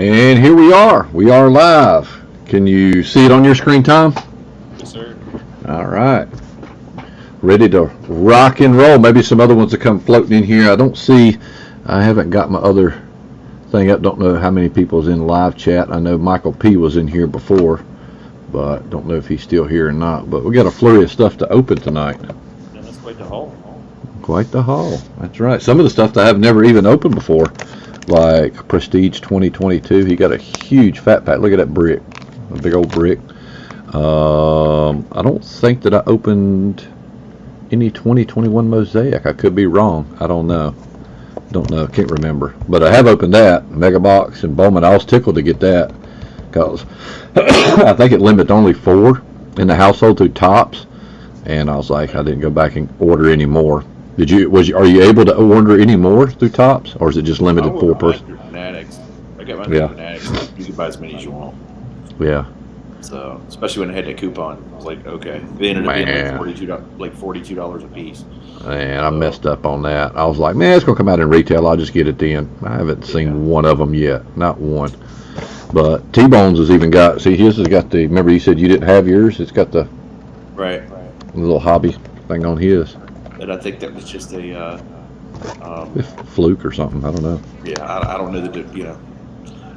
And here we are. We are live. Can you see it on your screen, Tom? Yes, sir. All right. Ready to rock and roll. Maybe some other ones that come floating in here. I haven't got my other thing up. Don't know how many people's in live chat. I know Michael P was in here before, but don't know if he's still here or not. But we got a flurry of stuff to open tonight. Yeah, that's quite the haul. Quite the haul. That's right. Some of the stuff that I've never even opened before, like Prestige 2022. He got a huge fat pack. Look at that brick, a big old brick. I don't think that I opened any 2021 Mosaic. I could be wrong. I don't know. Can't remember. But I have opened that Mega Box and Bowman. I was tickled to get that because I think it limits only 4 in the household through Tops, and I was like, I didn't go back and order any more. Are you able to order any more through Tops, or is it just limited 4 person? Fanatics. I got my Fanatics. You can buy as many as you want. Yeah. So, especially when I had that coupon, I was like, okay. They ended up being like $42 a piece. Man, I messed up on that. I was like, man, it's gonna come out in retail. I'll just get it then. I haven't seen one of them yet, not one. But T-Bones has even got. See, his has got the. Remember, you said you didn't have yours. It's got the little hobby thing on his. And I think that was just a fluke or something. I don't know. Yeah, I don't know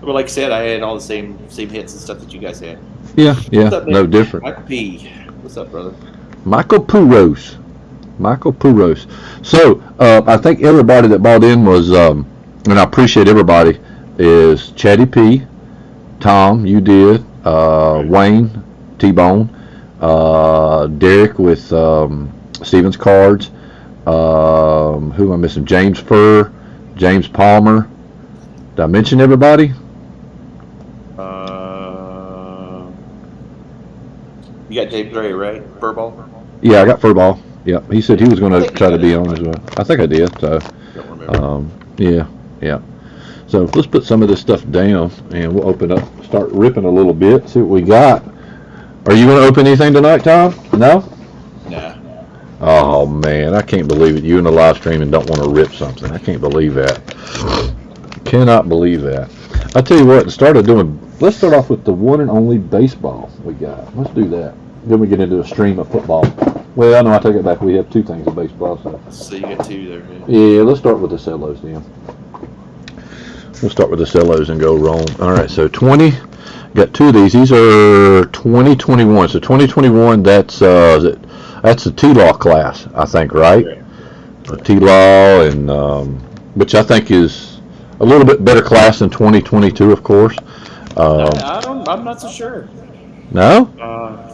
But like I said, I had all the same hits and stuff that you guys had. Yeah, up, no different. Michael P. What's up, brother? Michael Puros. So, I think everybody that bought in was, and I appreciate everybody, is ChaddyP, Tom, you did, Wayne, T-Bone, Derrick with Stevens Cards, who am I missing? James Furr, James Palmer. Did I mention everybody? You got Dave Gray, right? Furrball? Yeah, I got Furrball. Yeah, he said he was going to try to be on as well. I think I did. So, don't remember. Yeah. So let's put some of this stuff down, and we'll open up, start ripping a little bit, see what we got. Are you going to open anything tonight, Tom? No? Nah. Oh man, I can't believe it. You in the live stream and don't want to rip something. I can't believe that. Cannot believe that. I tell you what, let's start off with the one and only baseball we got. Let's do that. Then we get into a stream of football. Well, no, I take it back. We have 2 things of baseball. So you got 2 there. Man. Yeah, let's start with the cellos then. We'll start with the cellos and go wrong. All right, so 20. Got 2 of these. These are 2021. So 2021, that's the T-Law class, I think, right? The T-Law, and which I think is a little bit better class than 2022, of course. I'm not so sure. No?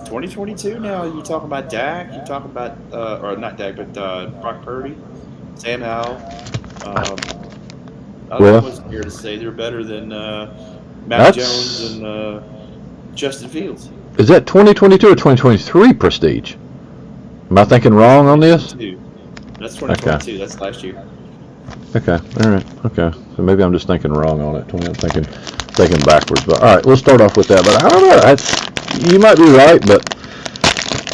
2022 now, you talk about Dak, you talk about, or not Dak, but Brock Purdy, Sam Howell. I was here to say they're better than Matt Jones and Justin Fields. Is that 2022 or 2023 Prestige? Am I thinking wrong on this? That's 2022. Okay. That's last year. Okay. All right. Okay. So maybe I'm just thinking wrong on it. I'm thinking backwards. But all right, we'll start off with that. But I don't know. You might be right, but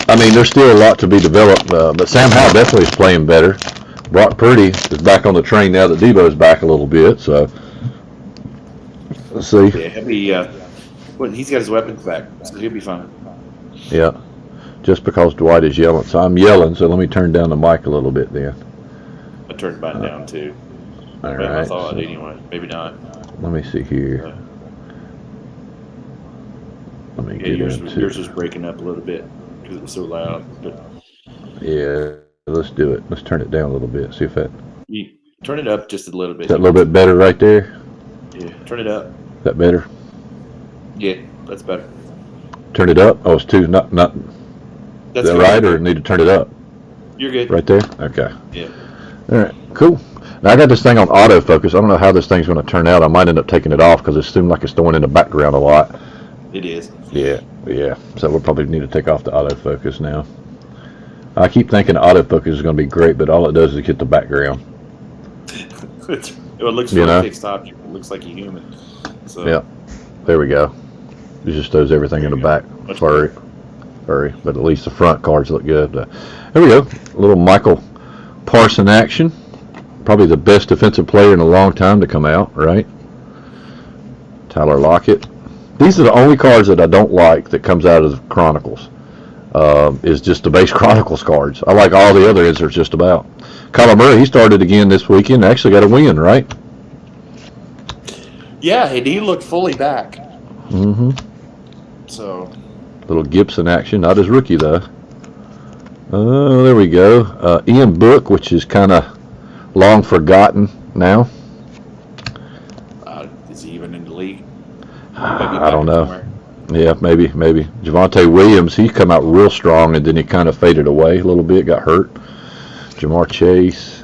I mean, there's still a lot to be developed. But Sam Howell definitely is playing better. Brock Purdy is back on the train now that Debo's back a little bit. So let's see. Yeah, he'll be. Well, he's got his weapons back, so he'll be fine. Yeah. Just because Dwight is yelling. So I'm yelling, so let me turn down the mic a little bit then. I turned mine down too. All right. I thought anyway. Maybe not. Let me see here. Let me get yours was breaking up a little bit because it was so loud. But yeah, let's do it. Let's turn it down a little bit. See if that. You turn it up just a little bit. Is that a little bit better right there? Yeah, turn it up. Is that better? Yeah, that's better. Turn it up. Oh, it's 2. Not. That's is that right, or need to turn it up? You're good. Right there? Okay. Yeah. All right, cool. Now, I got this thing on autofocus. I don't know how this thing's going to turn out. I might end up taking it off because it seems like it's throwing in the background a lot. It is. Yeah. So we'll probably need to take off the autofocus now. I keep thinking autofocus is going to be great, but all it does is get the background. It looks like a fixed object. It looks like a human. So. Yeah. There we go. It just throws everything in the back. Furry. But at least the front cards look good. There we go. A little Michael Parson action. Probably the best defensive player in a long time to come out, right? Tyler Lockett. These are the only cards that I don't like that comes out of the Chronicles. Is just the base Chronicles cards. I like all the other inserts just about. Kyler Murray, he started again this weekend. Actually got a win, right? Yeah, and he looked fully back. Mm-hmm. So. Little Gibson action. Not his rookie, though. Oh, there we go. Ian Book, which is kind of long forgotten now. Is he even in the league? I don't know. Somewhere. Yeah, maybe. Javonte Williams, he come out real strong, and then he kind of faded away a little bit, got hurt. Jamar Chase.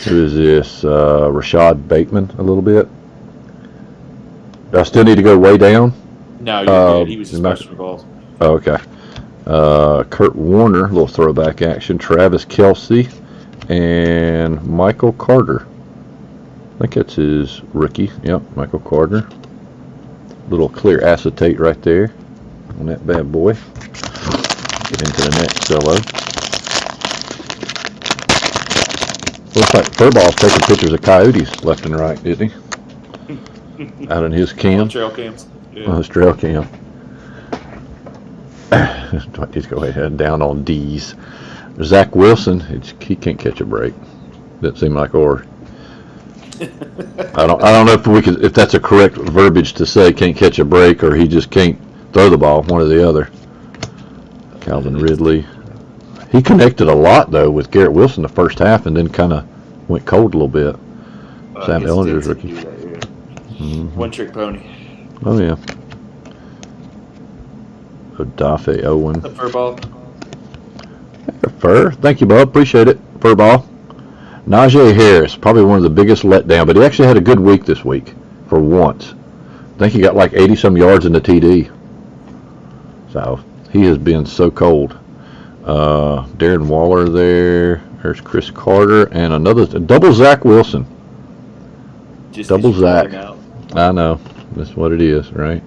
Who is this? Rashad Bateman a little bit. Do I still need to go way down? No, you're good. He was just special balls. Oh, okay. Kurt Warner, a little throwback action. Travis Kelce and Michael Carter. I think that's his rookie. Yep, Michael Carter. Little clear acetate right there on that bad boy. Get into the next cello. Looks like Furrball's taking pictures of coyotes left and right, isn't he? Out in his cam. Trail cams. Yeah. On his trail cam. Let's go ahead down on D's. Zach Wilson, he can't catch a break. Doesn't seem like, or I don't know if that's a correct verbiage to say can't catch a break, or he just can't throw the ball, one or the other. Calvin Ridley. He connected a lot though with Garrett Wilson the first half, and then kind of went cold a little bit. Sam Ellinger's rookie. Mm-hmm. One trick pony. Oh yeah. Odafe Owen. Furball. Fur. Thank you, bub. Appreciate it. Furball. Najee Harris, probably one of the biggest letdown, but he actually had a good week this week for once. I think he got like 80-some yards in the TD. So he has been so cold. Darren Waller there. There's Chris Carter and another double Zach Wilson. Just double Zach. I know. That's what it is, right?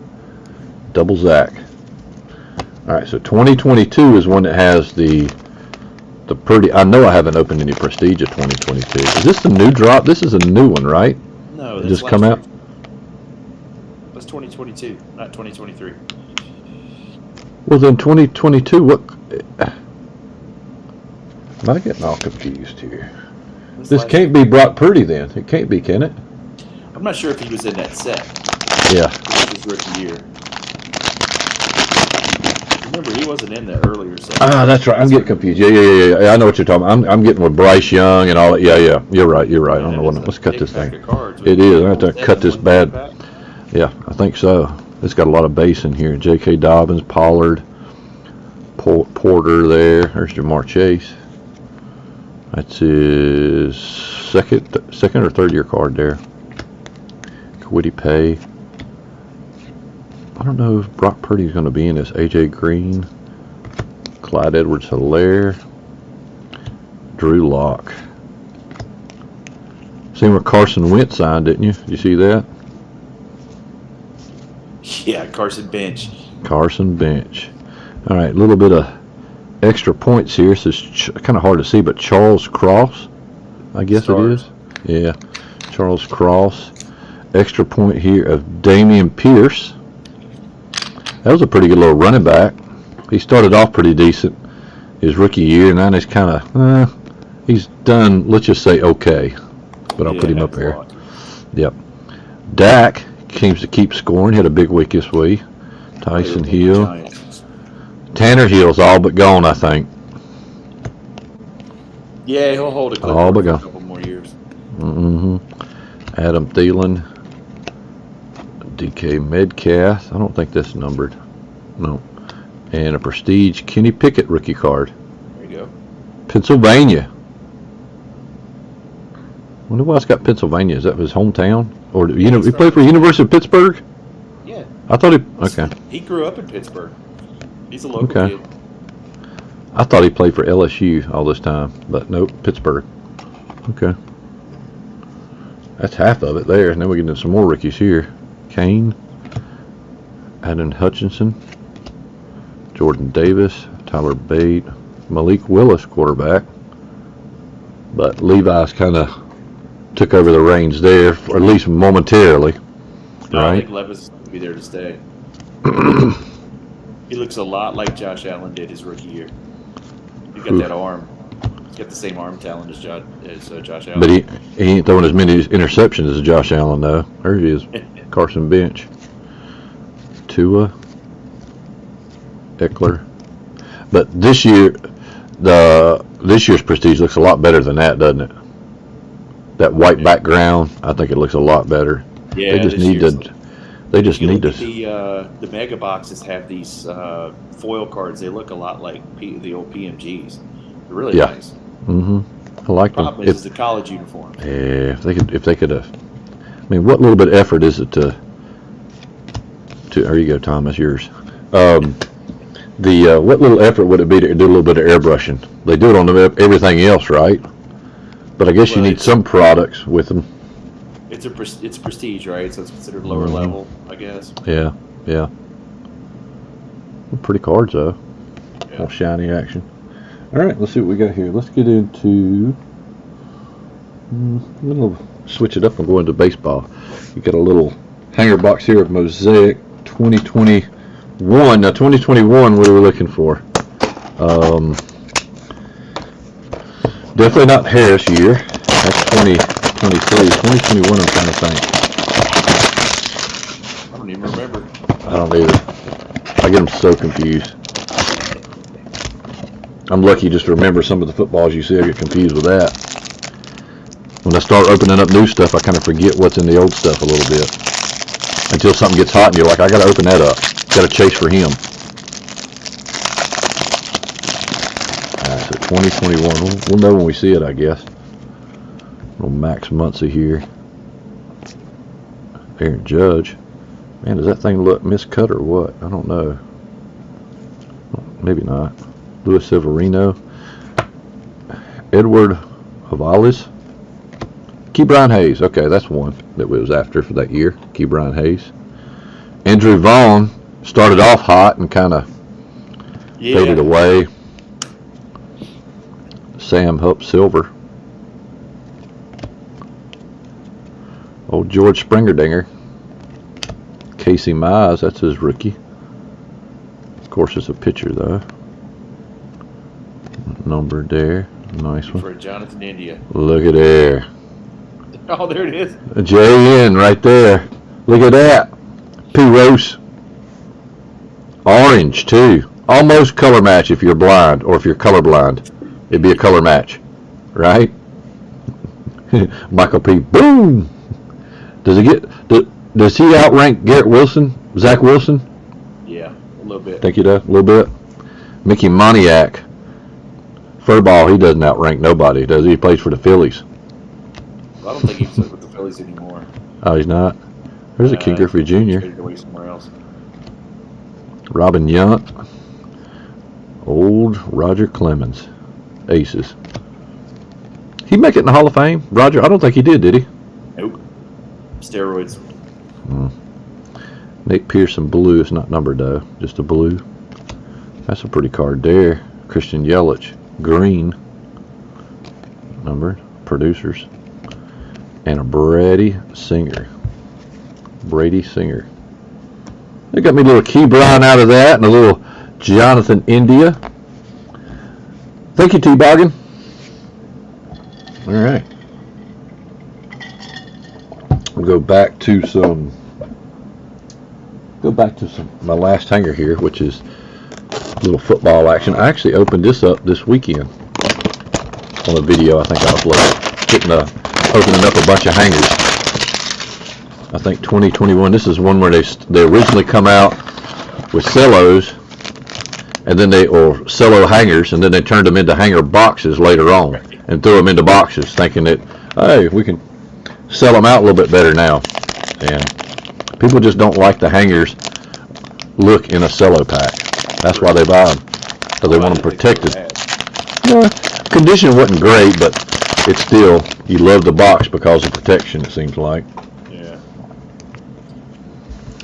Double Zach. All right, so 2022 is one that has the pretty. I know I haven't opened any Prestige of 2022. Is this the new drop? This is a new one, right? No, it just come out. That's 2022, not 2023. Well, then 2022. What? Am I getting all confused here? This can't be Brock Purdy then. It can't be, can it? I'm not sure if he was in that set. Yeah. It was his rookie year. Remember, he wasn't in the earlier set. That's right. I'm getting confused. Yeah. I know what you're talking about. I'm getting with Bryce Young and all that. Yeah. You're right. I don't know what. Let's cut this thing. It is. I have to cut this bad. Yeah, I think so. It's got a lot of bass in here. J.K. Dobbins, Pollard, Porter there. There's Jamar Chase. That's his second or third year card there. Kwity Paye. I don't know if Brock Purdy's going to be in this. A.J. Green, Clyde Edwards-Helaire, Drew Lock. Seen where Carson Wentz signed, didn't you? Did you see that? Yeah, Carson Bench. Carson Bench. All right, a little bit of extra points here. This is kind of hard to see, but Charles Cross, I guess Stars. It is. Yeah, Charles Cross. Extra point here of Dameon Pierce. That was a pretty good little running back. He started off pretty decent his rookie year, and now he's kind of, he's done, let's just say, okay. But I'll put him up there. Yep. Dak seems to keep scoring. He had a big week this week. Tyson Hill. Tanner Hill's all but gone, I think. Yeah, he'll hold it all but gone. For a couple more years. Mm-hmm. Adam Thielen. DK Metcalf. I don't think that's numbered. No. And a Prestige Kenny Pickett rookie card. There you go. Pennsylvania. Wonder why it's got Pennsylvania. Is that his hometown? Or he played for University of Pittsburgh? Yeah. I thought okay. He grew up in Pittsburgh. He's a local kid. I thought he played for LSU all this time, but nope, Pittsburgh. Okay. That's half of it there, and then we get into some more rookies here. Kane, Adam Hutchinson, Jordan Davis, Tyler Bate, Malik Willis, quarterback. But Levi's kind of took over the reins there, or at least momentarily. No, I right? think Levis is going to be there to stay. He looks a lot like Josh Allen did his rookie year. He's got that arm. He's got the same arm talent as Josh Allen. But he ain't throwing as many interceptions as Josh Allen, though. There he is. Carson Bench. Tua. Eckler. But this year, this year's Prestige looks a lot better than that, doesn't it? That white background, I think it looks a lot better. Yeah, they just need to. They just need to. The mega boxes have these foil cards. They look a lot like the old PMGs. They're really nice. Mm-hmm. I like them. Problem is the college uniform. Yeah, if they could have. I mean, what little bit of effort is it to? There you go, Tom. That's yours. What little effort would it be to do a little bit of airbrushing? They do it on everything else, right? But I guess you need some products with them. It's prestige, right? So it's considered lower level, I guess. Yeah. Pretty cards though. Yeah. All shiny action. All right, let's see what we got here. Let's get into. I'm gonna switch it up and go into baseball. You got a little hanger box here of Mosaic 2021. Now 2021, what are we looking for? Definitely not Harris year. That's 2023. 2021, I'm trying to think. I don't even remember. I don't either. I get them so confused. I'm lucky just to remember some of the footballs you see. I get confused with that. When I start opening up new stuff, I kind of forget what's in the old stuff a little bit. Until something gets hot and you're like, I got to open that up. Got to chase for him. Alright, so 2021. We'll know when we see it, I guess. Little Max Muncy here. Aaron Judge. Man, does that thing look miscut or what? I don't know. Maybe not. Luis Severino. Edward Havales. Ke'Bryan Hayes. Okay, that's one that we was after for that year. Ke'Bryan Hayes. Andrew Vaughn started off hot and kind of faded away. Sam Hupp Silver. Old George Springerdinger. Casey Mize, that's his rookie. Of course, it's a pitcher though. Numbered there. Nice one. For Jonathan India. Look at there. Oh, there it is. A JN right there. Look at that. P. Rose. Orange, too. Almost color match if you're blind or if you're colorblind. It'd be a color match. Right? Michael P. Boom! Does he outrank Garrett Wilson? Zach Wilson? Yeah, a little bit. Think he does? A little bit? Mickey Moniak. Furrball, he doesn't outrank nobody, does he? He plays for the Phillies. I don't think he's with the Phillies anymore. Oh, he's not? There's a King Griffey Jr. He's traded away somewhere else. Robin Yount. Old Roger Clemens. Aces. He make it in the Hall of Fame? Roger, I don't think he did he? Nope. Steroids. Nate Pearson blue. It's not numbered though. Just a blue. That's a pretty card there. Christian Yelich. Green. Numbered. Producers. And a Brady Singer. They got me a little Ke'Bryan out of that and a little Jonathan India. Thank you, T-Boggin. All right. We'll go back to my last hanger here, which is a little football action. I actually opened this up this weekend on a video I think I uploaded. Opening up a bunch of hangers. I think 2021. This is one where they originally come out with cellos, and then or cello hangers, and then they turned them into hanger boxes later on, and threw them into boxes, thinking that hey, we can sell them out a little bit better now. And people just don't like the hangers look in a cello pack. That's why they buy them, because they want them protected. Yeah, condition wasn't great, but it's still, you love the box because of protection, it seems like. Yeah.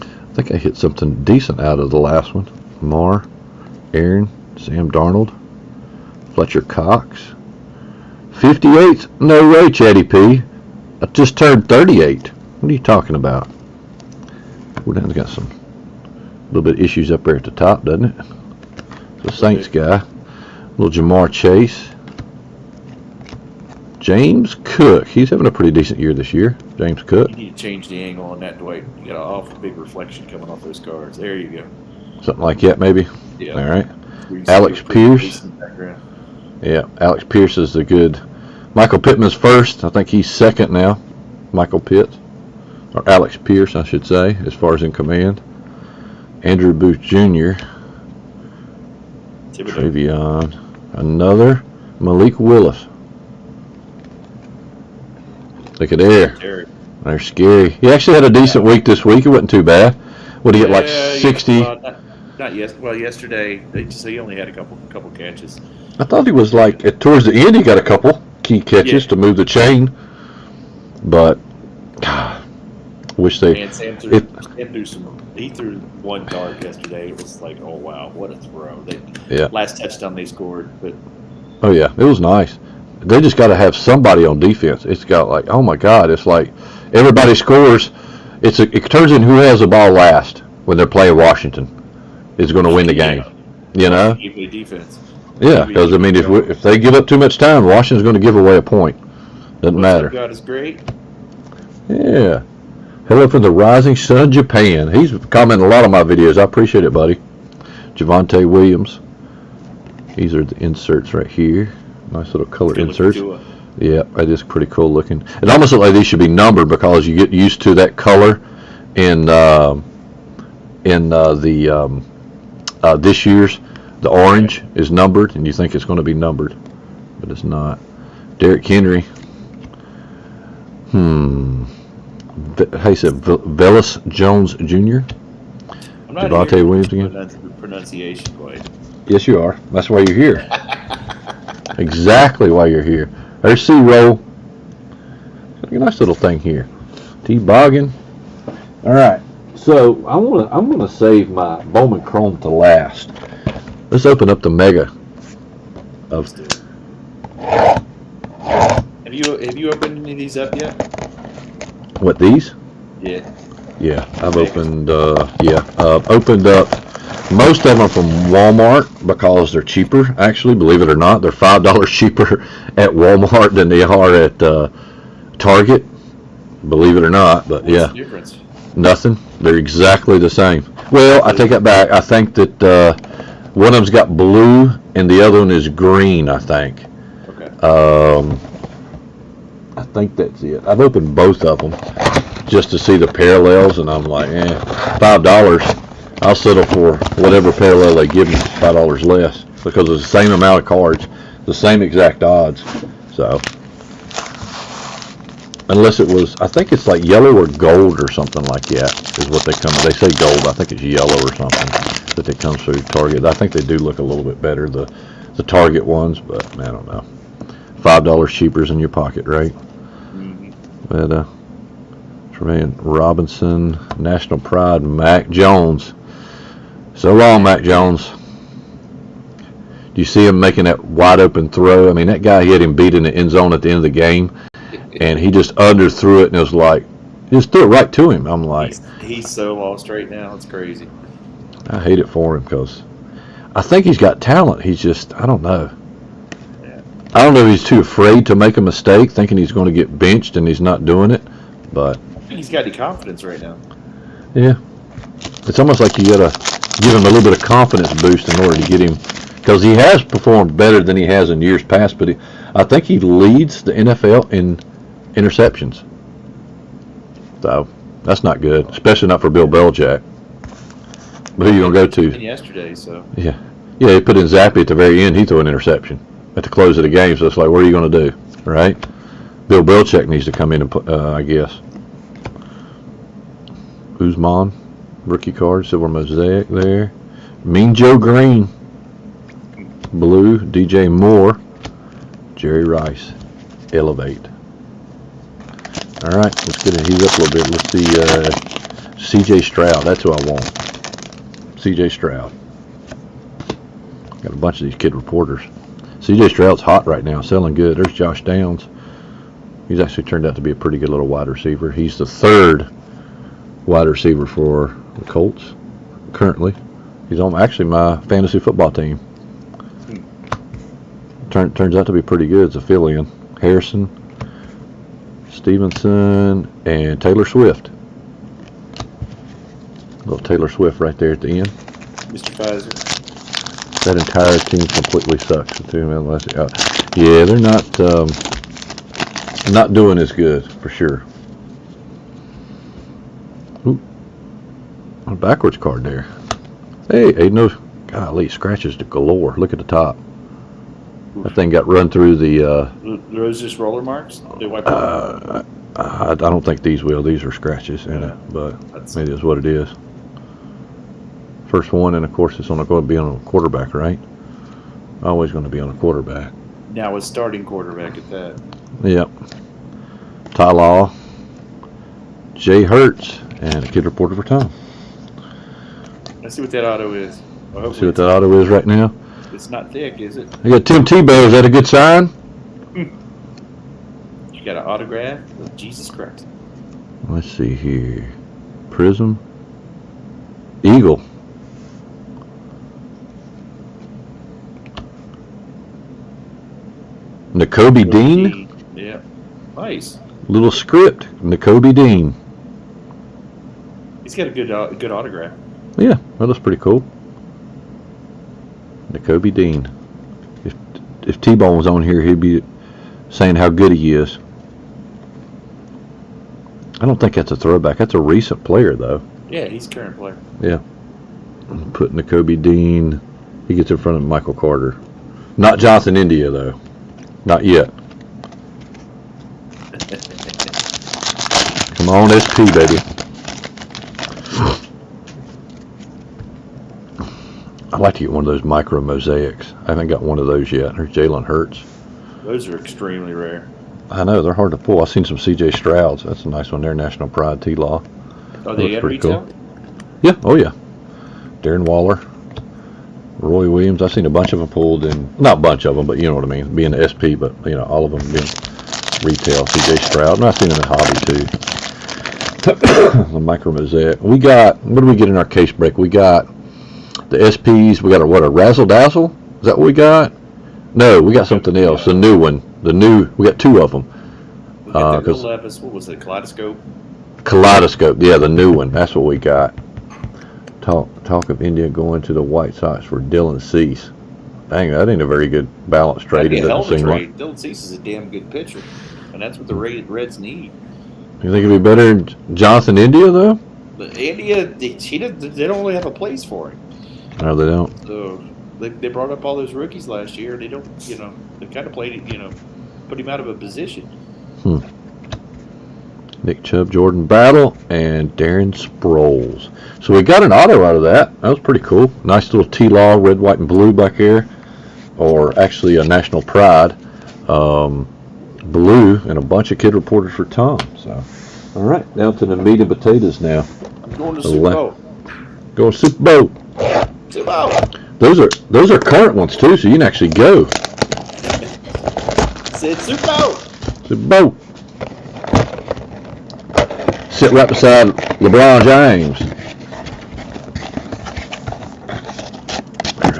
I think I hit something decent out of the last one. Marr, Aaron, Sam Darnold, Fletcher Cox. 58? No way, ChaddyP. I just turned 38. What are you talking about? We're down, got some little bit of issues up there at the top, doesn't it? The Saints guy, little Jamar Chase. James Cook, he's having a pretty decent year this year. James Cook. You need to change the angle on that, Dwight. You got an awful big reflection coming off those cards. There you go. Something like that, maybe. Yeah. All right. Alex Pierce. Yeah, Alex Pierce is the good. Michael Pittman's first. I think he's second now. Michael Pitt, or Alex Pierce, I should say, as far as in command. Andrew Booth Jr. Travion. Another Malik Willis. Look at there. Derrick. They're scary. He actually had a decent week this week. It wasn't too bad. What did he get, like 60? Not yes. Well, yesterday he only had a couple catches. I thought he was like towards the end. He got a couple key catches to move the chain. But wish they. And Sam threw some. He threw one dart yesterday. It was like, oh wow, what a throw! Last touchdown they scored, but. Oh yeah, it was nice. They just got to have somebody on defense. It's got like, oh my God, it's like everybody scores. It turns in who has the ball last when they're playing Washington is going to win the game. You know? Defense. Yeah, because I mean, if they give up too much time, Washington's going to give away a point. Doesn't matter. God is great. Yeah. Hello from the Rising Sun, Japan. He's commenting a lot on my videos. I appreciate it, buddy. Javonte Williams. These are the inserts right here. Nice little color inserts. Yeah, that is pretty cool looking. It almost looks like these should be numbered because you get used to that color in this year's. The orange is numbered, and you think it's going to be numbered, but it's not. Derrick Henry. How you said Velus Jones Jr. I'm not Devontae Williams again. Pronunciation quite. Yes, you are. That's why you're here. Exactly why you're here. There's C-Roll. A nice little thing here. T-Boggin. All right. So I'm gonna save my Bowman Chrome to last. Let's open up the Mega. Have you opened any of these up yet? What, these? Yeah. Yeah, I've opened. Opened up. Most of them from Walmart because they're cheaper. Actually, believe it or not, they're $5 cheaper at Walmart than they are at Target. Believe it or not, but What's the difference? Nothing. They're exactly the same. Well, I take that back. I think that one of them's got blue and the other one is green. I think. Okay. I think that's it. I've opened both of them just to see the parallels, and I'm like, $5. I'll settle for whatever parallel they give me, $5 less, because it's the same amount of cards, the same exact odds. So, unless it was, I think it's like yellow or gold or something like that is what they come. They say gold. I think it's yellow or something that they come through Target. I think they do look a little bit better, the Target ones, but I don't know. $5 cheaper is in your pocket, right? Mm-hmm. But Tremaine Robinson, National Pride, Mac Jones. So long, Mac Jones. Do you see him making that wide open throw? I mean, that guy, he had him beat in the end zone at the end of the game, and he just underthrew it, and it was like, he just threw it right to him. I'm like, he's so lost right now. It's crazy. I hate it for him because I think he's got talent. He's just, I don't know. I don't know if he's too afraid to make a mistake, thinking he's going to get benched and he's not doing it, but I think he's got the confidence right now. Yeah. It's almost like you got to give him a little bit of confidence boost in order to get him, because he has performed better than he has in years past, but I think he leads the NFL in interceptions. So, that's not good, especially not for Bill Belichick. But who are you going to go to? Yesterday, so. Yeah, he put in Zappy at the very end. He threw an interception at the close of the game, so it's like, what are you going to do, right? Bill Belichick needs to come in and, I guess. Uzman, rookie card, silver mosaic there. Mean Joe Green, blue. DJ Moore, Jerry Rice, elevate. All right, let's get it heat up a little bit. Let's see, CJ Stroud. That's who I want. CJ Stroud. Got a bunch of these kid reporters. CJ Stroud's hot right now, selling good. There's Josh Downs. He's actually turned out to be a pretty good little wide receiver. He's the third wide receiver for the Colts currently. He's on actually my fantasy football team. Turns out to be pretty good as a fill-in. Harrison, Stevenson, and Taylor Swift. Little Taylor Swift right there at the end. Mr. Pfizer. That entire team completely sucks. Yeah, they're not doing as good for sure. Ooh, a backwards card there. Hey, ain't no, golly, scratches to galore. Look at the top. That thing got run through the. Those just roller marks? They wipe I don't think these will. These are scratches in it, but it is what it is. First one, and of course, it's going to be on a quarterback, right? Always going to be on a quarterback. Now a starting quarterback at that. Yep. Ty Law, Jay Hurts, and a kid reporter for Tom. Let's see what that auto is. Well, see what that auto is right now. It's not thick, is it? I got Tim Tebow. Is that a good sign? You got an autograph? Oh, Jesus Christ. Let's see here. Prism. Eagle. N'Kobe Dean. Yeah. Nice. Little script. N'Kobe Dean. He's got a good autograph. Yeah, that looks pretty cool. N'Kobe Dean. If T-Bone was on here, he'd be saying how good he is. I don't think that's a throwback. That's a recent player, though. Yeah, he's a current player. Yeah. Putting N'Kobe Dean. He gets in front of Michael Carter. Not Jonathan India, though. Not yet. Come on, SP, baby. I'd like to get one of those micro mosaics. I haven't got one of those yet. There's Jalen Hurts. Those are extremely rare. I know, they're hard to pull. I've seen some CJ Strouds. That's a nice one there. National Pride T-Law. Are they at retail? Cool. Yeah, oh yeah. Darren Waller. Roy Williams. I've seen a bunch of them pulled in. Not a bunch of them, but you know what I mean. Being the SP, but you know, all of them being retail. CJ Stroud. And I've seen them in hobby too. The micro mosaic. We got, what do we get in our case break? We got the SPs. We got a Razzle Dazzle? Is that what we got? No, we got something else. The new one. We got two of them. We got the Levis, what was it, Kaleidoscope? Kaleidoscope, yeah, the new one. That's what we got. Talk of India going to the White Sox for Dylan Cease. Dang, that ain't a very good balanced trade. That'd be a hell of a trade. Dylan Cease is a damn good pitcher, and that's what the Reds need. You think it'd be better than Jonathan India, though? India, they don't really have a place for him. No, they don't. So they brought up all those rookies last year. They don't, they kind of played it, put him out of a position. Nick Chubb, Jordan Battle, and Darren Sproles. So we got an auto out of that. That was pretty cool. Nice little T-Law, red, white, and blue back here. Or actually a National Pride. Blue, and a bunch of kid reporters for Tom. So, all right, down to the meat and potatoes now. I'm going to Super Bowl. Going to Super Bowl. Super Bowl. Those are current ones too, so you can actually go. Said Super Bowl. Super Bowl. Sit right beside LeBron James. All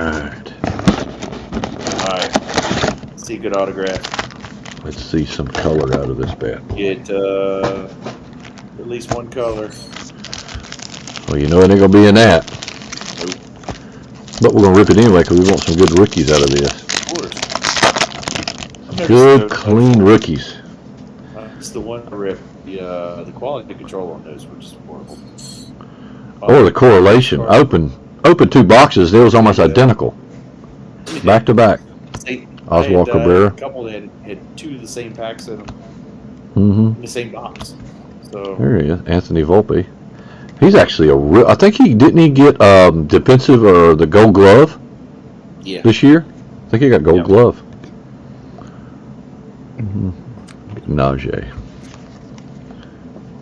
right. See a good autograph. Let's see some color out of this bat. Get at least one color. Well, you know it ain't gonna be in that. Nope. But we're gonna rip it anyway because we want some good rookies out of this. Of course. Good, clean rookies. It's the one to rip. The quality control on those were just horrible. Or the correlation. Open two boxes. It was almost identical. Back to back. Oswald Cabrera. A couple that had two of the same packs in them. In the same box. So there he is, Anthony Volpe. He's actually a real. I think he get defensive or the Gold Glove. Yeah. This year, I think he got Gold Glove. Najee.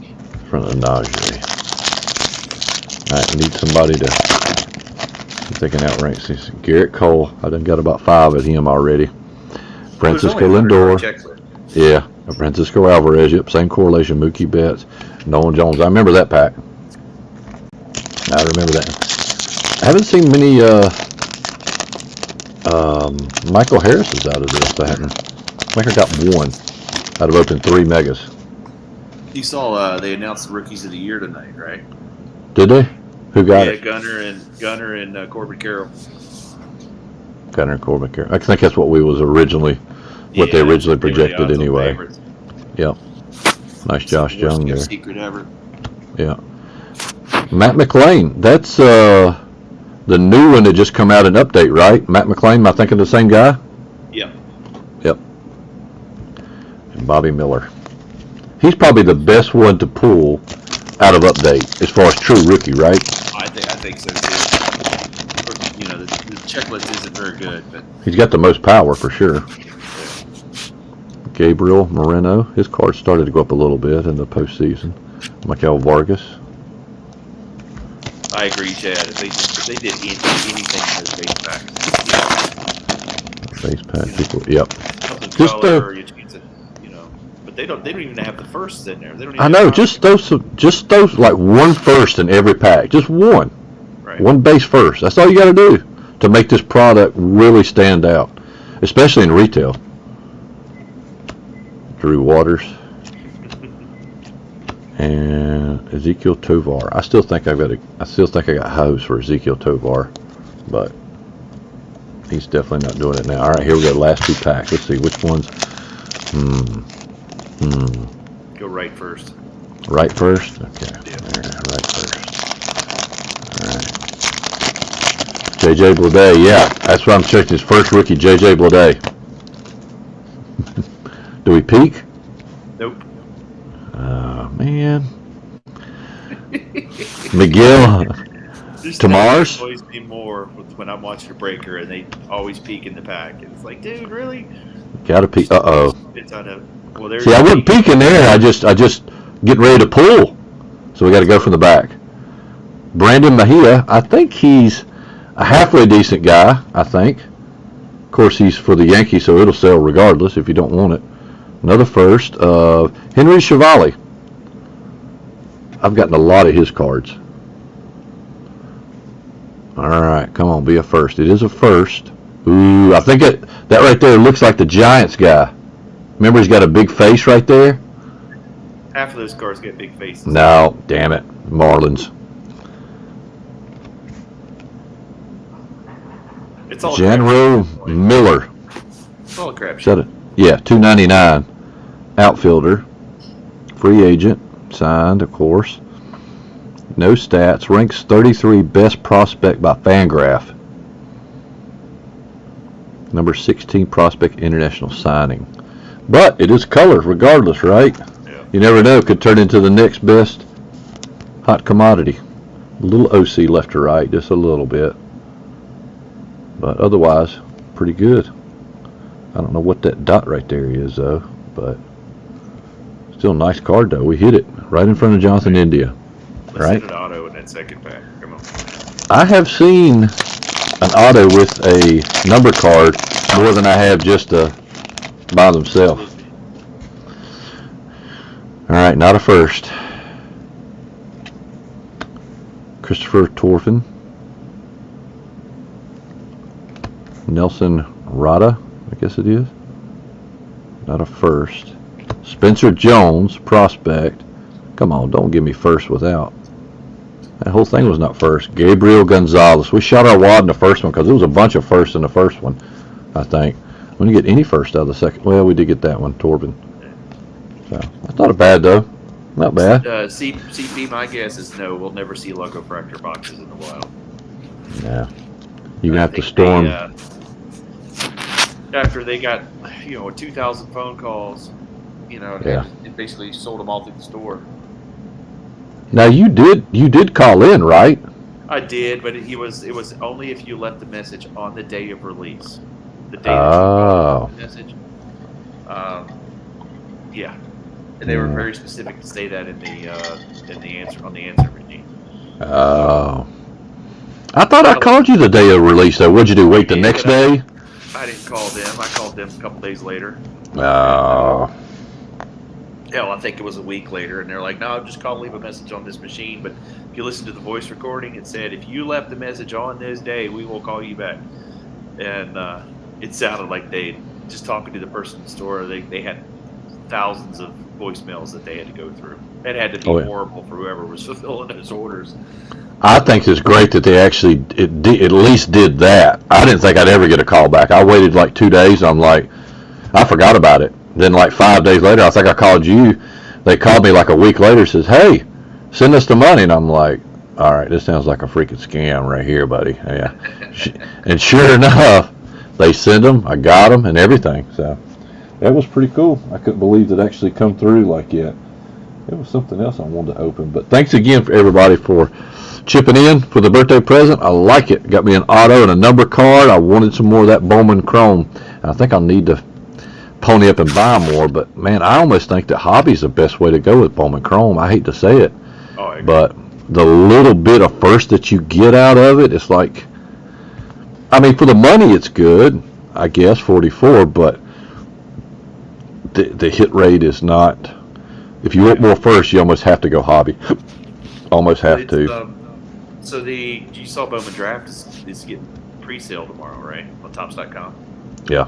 In front of Najee. All right, need somebody to. I'm thinking outrank. Garrett Cole. I done got about 5 of him already. Francisco Lindor. Yeah. Francisco Alvarez. Yep. Same correlation. Mookie Betts. Nolan Jones. I remember that pack. I remember that. I haven't seen many Michael Harris's out of this. I haven't. I think I got one out of open 3 megas. You saw they announced the rookies of the year tonight, right? Did they? Who got it? Gunner and Corbin Carroll. Gunner and Corbin Carroll. I think that's what they originally projected anyway. Yep. Nice Josh Young there. Secret ever. Yeah. Matt McLean. That's the new one that just come out in update, right? Matt McLean. Am I thinking the same guy? Yep. Yep. And Bobby Miller. He's probably the best one to pull out of update as far as true rookie, right? I think so too. You know, the checklist isn't very good, but he's got the most power for sure. Gabriel Moreno, his cards started to go up a little bit in the postseason. Michael Vargas. I agree, Chad. If they did anything in those base packs, base pack people, yep. Something color, but they don't even have the firsts in there. They don't even I know, just those like one first in every pack, just one, right. One base first. That's all you got to do to make this product really stand out, especially in retail. Drew Waters and Ezekiel Tovar. I still think I got hose for Ezekiel Tovar, but he's definitely not doing it now. All right, here we go. Last 2 packs. Let's see which ones. Go right first. Right first. Okay. Yeah. Right first. All right. JJ Bleday. Yeah, that's what I'm checking. His first rookie, JJ Bleday. Do we peak? Nope. Oh, man. Miguel Tamars? Always be more when I'm watching a breaker and they always peek in the pack. And it's like, dude, really? Gotta peek. Uh-oh. Well, see, I wouldn't peek in there. I just getting ready to pull. So we got to go from the back. Brandon Mejia. I think he's a halfway decent guy, I think. Of course, he's for the Yankees, so it'll sell regardless if you don't want it. Another first. Henry Chevalier. I've gotten a lot of his cards. All right, come on, be a first. It is a first. Ooh, I think that right there looks like the Giants guy. Remember, he's got a big face right there? Half of those cards get big faces. No, damn it. Marlins. It's all Janro Miller. It's all a crap Shut it. Yeah, $2.99. Outfielder. Free agent. Signed, of course. No stats. Ranks 33 best prospect by Fangraph. Number 16 prospect international signing. But it is color regardless, right? Yeah. You never know. It could turn into the next best hot commodity. A little OC left to right, just a little bit. But otherwise, pretty good. I don't know what that dot right there is, though. But still a nice card, though. We hit it right in front of Jonathan India. Let's hit an auto in that second pack. Come on. I have seen an auto with a number card more than I have just by themselves. All right, not a first. Christopher Torfin. Nelson Rada, I guess it is. Not a first. Spencer Jones, prospect. Come on, don't give me first without. That whole thing was not first. Gabriel Gonzalez. We shot our wad in the first one because there was a bunch of firsts in the first one, I think. We didn't get any first out of the second. Well, we did get that one, Torben. So that's not a bad, though. Not bad. CP, my guess is no. We'll never see logo fractor boxes in the wild. Yeah. You're going to have to storm. After they got, 2,000 phone calls, it basically sold them all through the store. Now you did call in, right? I did, but it was only if you left the message on the day of release. The day that you called the message. Yeah, and they were very specific to say that in the answer machine. Oh. I thought I called you the day of release, though. What'd you do? Wait the next day? I didn't call them. I called them a couple days later. Oh. Hell, I think it was a week later, and they're like, "No, just call, leave a message on this machine." But if you listen to the voice recording, it said, "If you left a message on this day, we will call you back." And it sounded like they just talking to the person in the store. They had thousands of voicemails that they had to go through. It had to be horrible for whoever was fulfilling those orders. I think it's great that they actually at least did that. I didn't think I'd ever get a call back. I waited like 2 days. I'm like, I forgot about it. Then like 5 days later, I think I called you. They called me like a week later, says, "Hey, send us the money." And I'm like, all right, this sounds like a freaking scam right here, buddy. Yeah. And sure enough, they sent them. I got them and everything. So that was pretty cool. I couldn't believe it actually come through like yet. It was something else I wanted to open. But thanks again for everybody for chipping in for the birthday present. I like it. Got me an auto and a number card. I wanted some more of that Bowman Chrome. I think I'll need to pony up and buy more. But, man, I almost think that hobby's the best way to go with Bowman Chrome. I hate to say it. But the little bit of first that you get out of it, it's like, I mean, for the money it's good, I guess, 44. But the hit rate is not. If you want more first, you almost have to go hobby. Almost have to. So you saw Bowman Draft is getting pre-sale tomorrow, right? On Topps.com. Yeah.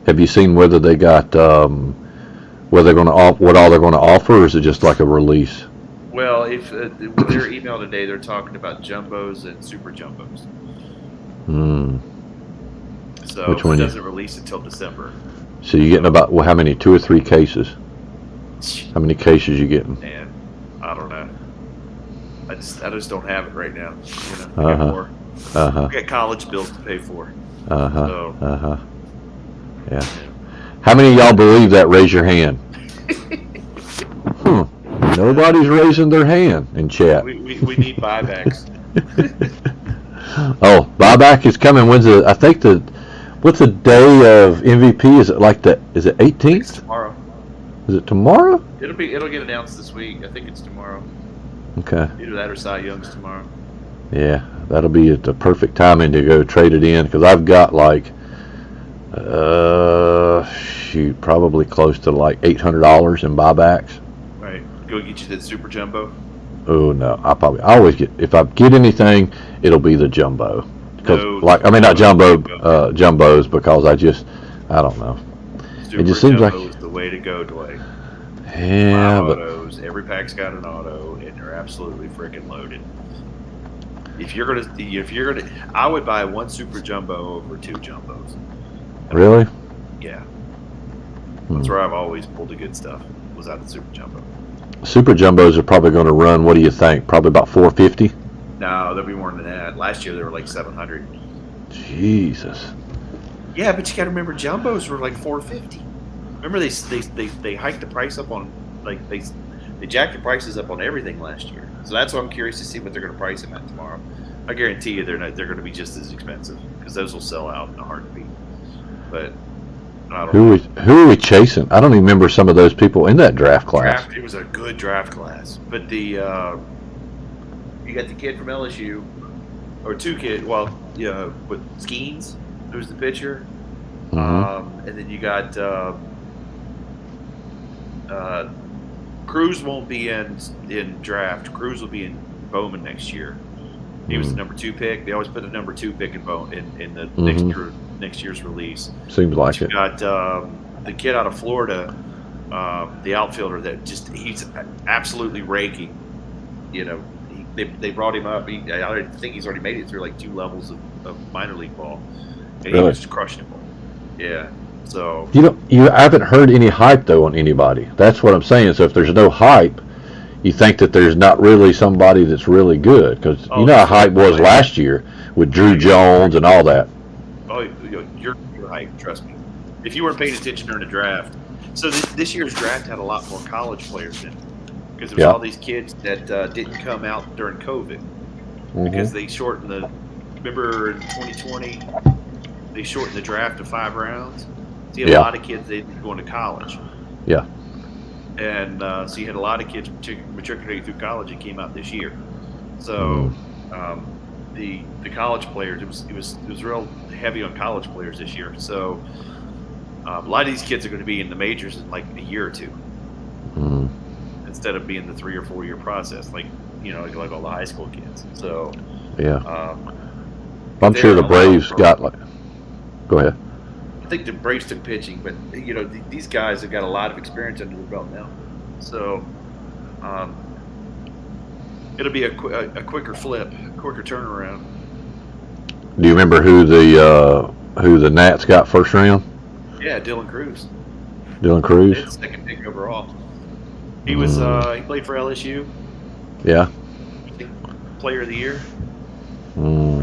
Have you seen whether they got whether they're going to what all they're going to offer, or is it just like a release? Well, if their email today, they're talking about jumbos and super jumbos. So which one? It doesn't release until December. So you're getting about how many? 2 or 3 cases? How many cases you getting? Man, I don't know. I just don't have it right now. You know, I got more. I got college bills to pay for. Yeah. How many of y'all believe that? Raise your hand. Nobody's raising their hand in chat. We need buybacks. Oh, buyback is coming. What's the day of MVP? Is it 18th? It's tomorrow. Is it tomorrow? It'll get announced this week. I think it's tomorrow. Okay. Either that or Cy Young's tomorrow. Yeah, that'll be at the perfect timing to go trade it in, because I've got like, probably close to like $800 in buybacks. Right. Go get you that super jumbo. Oh no, I always get, if I get anything, it'll be the jumbo. Not jumbo, jumbos, because I don't know. Super it just seems like is the way to go, Dwayne. Yeah, but autos, every pack's got an auto, and they're absolutely freaking loaded. If you're gonna, I would buy 1 super jumbo over 2 jumbos. Really? Yeah. That's where I've always pulled the good stuff. Was out the super jumbo. Super jumbos are probably going to run. What do you think? Probably about $450. No, they'll be more than that. Last year they were like $700. Jesus. Yeah, but you got to remember, jumbos were like $450. Remember they hiked the price up on, like, they jacked the prices up on everything last year. So that's why I'm curious to see what they're going to price them at tomorrow. I guarantee you they're going to be just as expensive, because those will sell out in a heartbeat. But I don't know. Who are we chasing? I don't even remember some of those people in that draft class. It was a good draft class, but you got the kid from LSU, or 2 kids. Well, with Skeens, who's the pitcher, and then you got Cruz won't be in draft. Cruz will be in Bowman next year. He was the number 2 pick. They always put a number 2 pick in the next year's release. Seems like it. You got the kid out of Florida, the outfielder that he's absolutely raking. They brought him up. I think he's already made it through like 2 levels of minor league ball, and he was just crushing it. Yeah. So you haven't heard any hype though on anybody. That's what I'm saying. So if there's no hype, you think that there's not really somebody that's really good, because you know how hype was last year with Drew Jones and all that. Oh, you're hype. Trust me. If you weren't paying attention during the draft, so this year's draft had a lot more college players in it, because it was all these kids that didn't come out during COVID, because they shortened the. Remember in 2020, they shortened the draft to 5 rounds. So you had a lot of kids that didn't go into college. Yeah. And so you had a lot of kids matriculating through college that came out this year. So the college players, it was real heavy on college players this year. So a lot of these kids are going to be in the majors in like a year or 2. instead of being the 3 or 4 year process, like like all the high school kids. So yeah, I'm sure the Braves got like. Go ahead. I think the Braves took pitching, but these guys have got a lot of experience under their belt now, so it'll be a quicker flip, a quicker turnaround. Do you remember who the Nats got first round? Yeah, Dylan Cruz. Dylan Cruz. It's second pick overall. He was he played for LSU. Yeah. I think player of the year.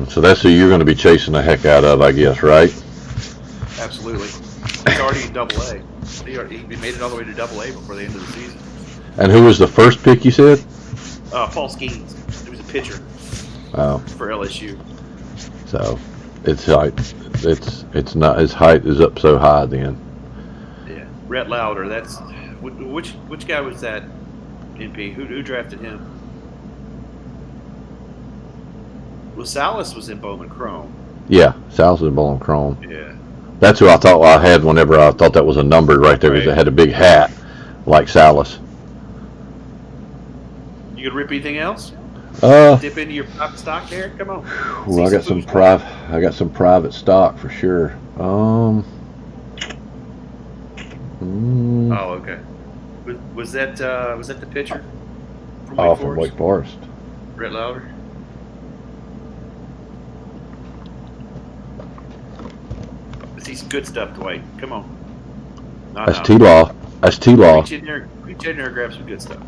So that's who you're going to be chasing the heck out of, I guess, right? Absolutely. He's already in Double A. He made it all the way to Double A before the end of the season. And who was the first pick you said? Paul Skeens. He was a pitcher. Oh. For LSU. So, it's height. It's not, his height is up so high then. Yeah. Rhett Lauder. That's which guy was that? NP. Who drafted him? Well, Salas was in Bowman Chrome. Yeah, Salas was in Bowman Chrome. Yeah. That's who I thought I had whenever I thought that was a number right there because it had a big hat like Salas. You gonna rip anything else? Dip into your private stock there? Come on. Well, I got some private stock for sure. Oh, okay. Was that the pitcher? From Wake Forest. Rhett Lauder. See some good stuff, Dwight. Come on. That's T-Law. That's T-Law. Reach in there and grab some good stuff.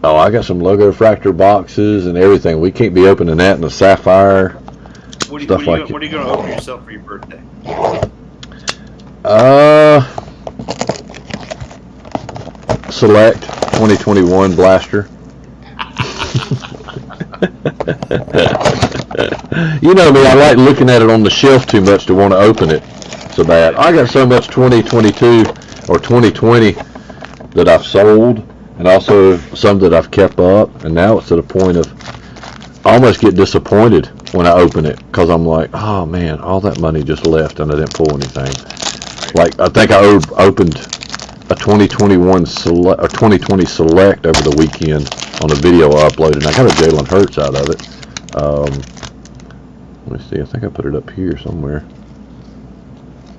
Oh, I got some logo fractor boxes and everything. We can't be opening that in a sapphire. What are you going to open yourself for your birthday? Select 2021 Blaster. You know me, I like looking at it on the shelf too much to want to open it so bad. I got so much 2022 or 2020 that I've sold, and also some that I've kept up, and now it's to the point of I almost get disappointed when I open it because I'm like, oh man, all that money just left and I didn't pull anything. Like I think I opened a 2021 select or 2020 select over the weekend on a video I uploaded, and I got a Jalen Hurts out of it. Let me see, I think I put it up here somewhere.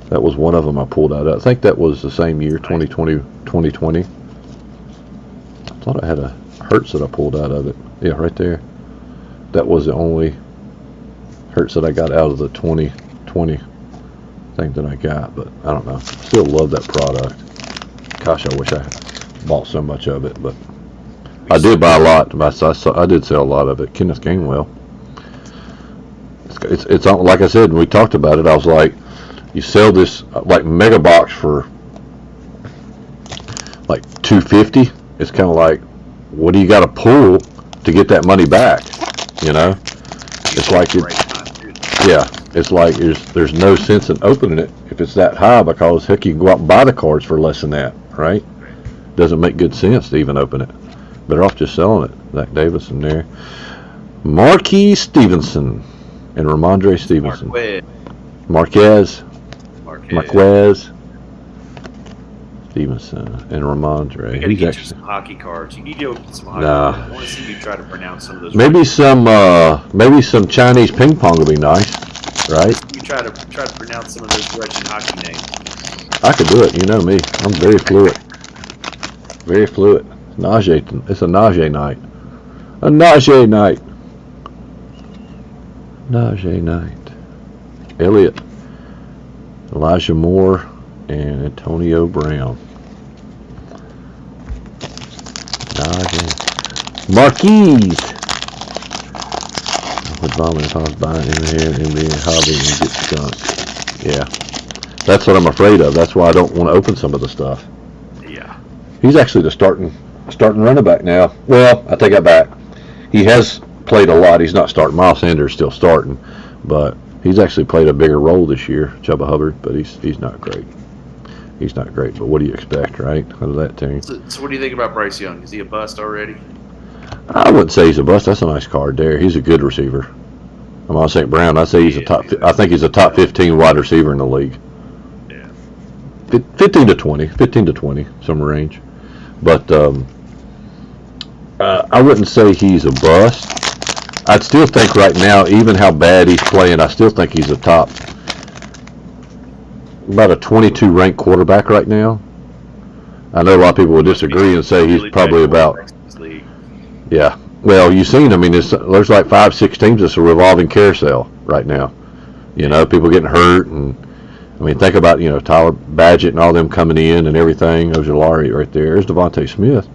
That was one of them I pulled out of. I think that was the same year, 2020. I thought I had a Hurts that I pulled out of it. Yeah, right there. That was the only Hurts that I got out of the 2020 thing that I got, but I don't know. Still love that product. Gosh, I wish I bought so much of it, but I did buy a lot. I did sell a lot of it. Kenneth Gainwell. It's like I said when we talked about it. I was like, you sell this like mega box for like $250. It's kind of like, what do you got to pull to get that money back? You know, it's like it's like there's no sense in opening it if it's that high because heck, you can go out and buy the cards for less than that, right? Doesn't make good sense to even open it. Better off just selling it. Zach Davis in there. Marquez Stevenson and Ramondre Stevenson. Marquez Stevenson and Ramondre. We gotta get you some hockey cards. You need to open some hockey cards. I want to see you try to pronounce some of those. Maybe some Chinese ping pong would be nice, right? You try to pronounce some of those Russian hockey names. I could do it. You know me. I'm very fluent. Very fluent. It's a nausea night. A nausea night. Nausea night. Elliott, Elijah Moore, and Antonio Brown. Marquise. I would vomit if I was buying in here and being hobby and get skunked. Yeah. That's what I'm afraid of. That's why I don't want to open some of the stuff. Yeah. He's actually the starting running back now. Well, I take that back. He has played a lot. He's not starting. Miles Sanders still starting, but he's actually played a bigger role this year, Chuba Hubbard, but he's not great. He's not great, but what do you expect, right, out of that team? So what do you think about Bryce Young? Is he a bust already? I wouldn't say he's a bust. That's a nice card there. He's a good receiver. I'm on St. Brown. I say he's I think he's a top 15 wide receiver in the league. Yeah. 15 to 20, some range. But I wouldn't say he's a bust. I'd still think right now, even how bad he's playing, I still think he's a top, about a 22 ranked quarterback right now. I know a lot of people will disagree and say he's probably about, yeah. Well, you've seen, I mean, there's like 5-6 teams that's a revolving carousel right now. You know, people getting hurt, and I mean, think about, you know, Tyler Badgett and all them coming in and everything. Ojolari right there. There's Devontae Smith.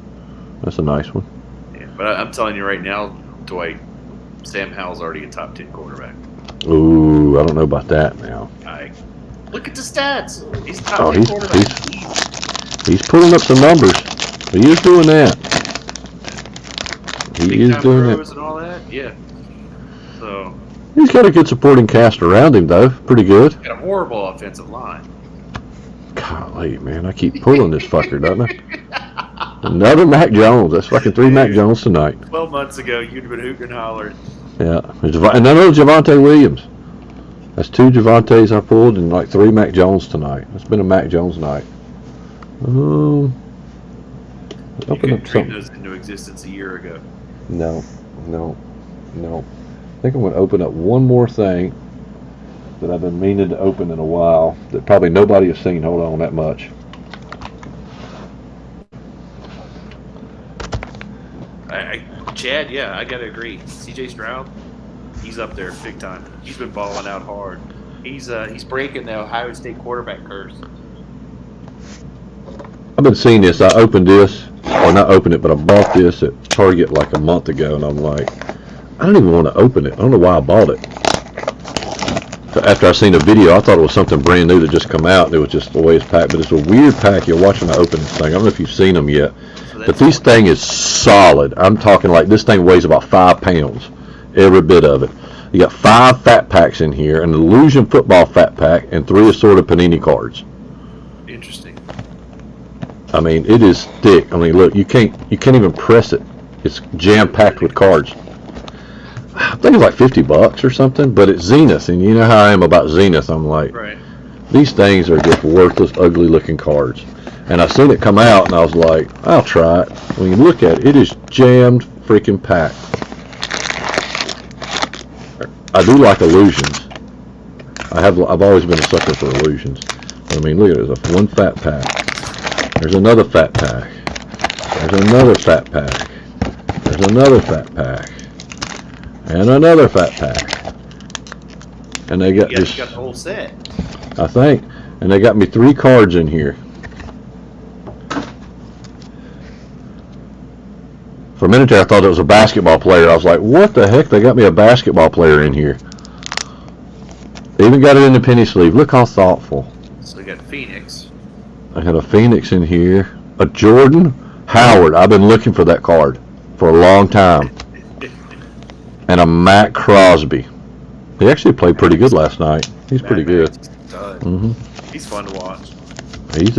That's a nice one. Yeah, but I'm telling you right now, Dwight, Sam Howell's already a top 10 quarterback. Ooh, I don't know about that now. Look at the stats. He's a top 10 quarterback. He's pulling up some numbers. He is doing that. He is doing it. And all that, yeah. So he's got a good supporting cast around him, though. Pretty good. He's got a horrible offensive line. Golly, man, I keep pulling this fucker, don't I? Another Mac Jones. That's fucking 3 Mac Jones tonight. 12 months ago, you'd have been hooting and hollering. Yeah, and another Javonte Williams. That's 2 Javantes I pulled and like 3 Mac Jones tonight. It's been a Mac Jones night. You Open up couldn't dream something. those into existence a year ago. No. I think I'm going to open up one more thing that I've been meaning to open in a while that probably nobody has seen. Hold on that much. Chad, yeah, I got to agree. CJ Stroud, he's up there big time. He's been balling out hard. He's breaking the Ohio State quarterback curse. I've been seeing this. I opened this, or not opened it, but I bought this at Target like a month ago, and I'm like, I don't even want to open it. I don't know why I bought it. After I seen the video, I thought it was something brand new that just come out, and it was just the way it's packed. But it's a weird pack. You're watching me open this thing. I don't know if you've seen them yet. But this thing is solid. I'm talking like this thing weighs about 5 pounds, every bit of it. You got 5 fat packs in here, an Illusion football fat pack, and 3 assorted Panini cards. Interesting. I mean, it is thick. I mean, look, you can't even press it. It's jam packed with cards. I think it's like $50 or something, but it's Zenith, and you know how I am about Zenith. I'm like, right. These things are just worthless, ugly looking cards. And I seen it come out, and I was like, I'll try it. When you look at it, it is jammed freaking packed. I do like Illusions. I've always been a sucker for Illusions. I mean, look at it. There's one fat pack. There's another fat pack. There's another fat pack. There's another fat pack. And another fat pack. And they got You got the whole set. I think. And they got me 3 cards in here. For a minute there, I thought it was a basketball player. I was like, what the heck? They got me a basketball player in here. They even got it in the penny sleeve. Look how thoughtful. So we got Phoenix. I got a Phoenix in here. A Jordan Howard. I've been looking for that card for a long time. And a Matt Crosby. He actually played pretty good last night. He's pretty good. Mm-hmm. He's fun to watch. He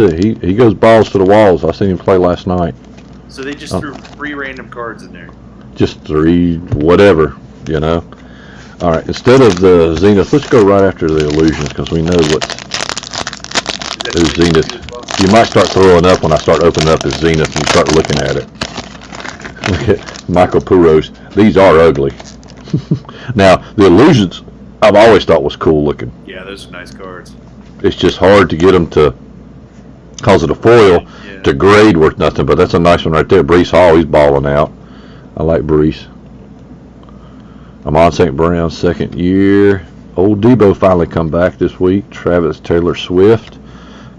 goes balls to the walls. I seen him play last night. So they just threw 3 random cards in there. Just 3, whatever, you know. All right, instead of the Zenith, let's go right after the Illusions because we know what is Zenith. You might start throwing up when I start opening up as Zenith and you start looking at it. Look at Michael Puros. These are ugly. Now, the Illusions I've always thought was cool looking. Yeah, those are nice cards. It's just hard to get them to, because of the foil, to grade worth nothing, but that's a nice one right there. Breece Hall, he's balling out. I like Breece. Amon St. Brown, 2nd year. Old Debo finally come back this week. Travis Taylor Swift.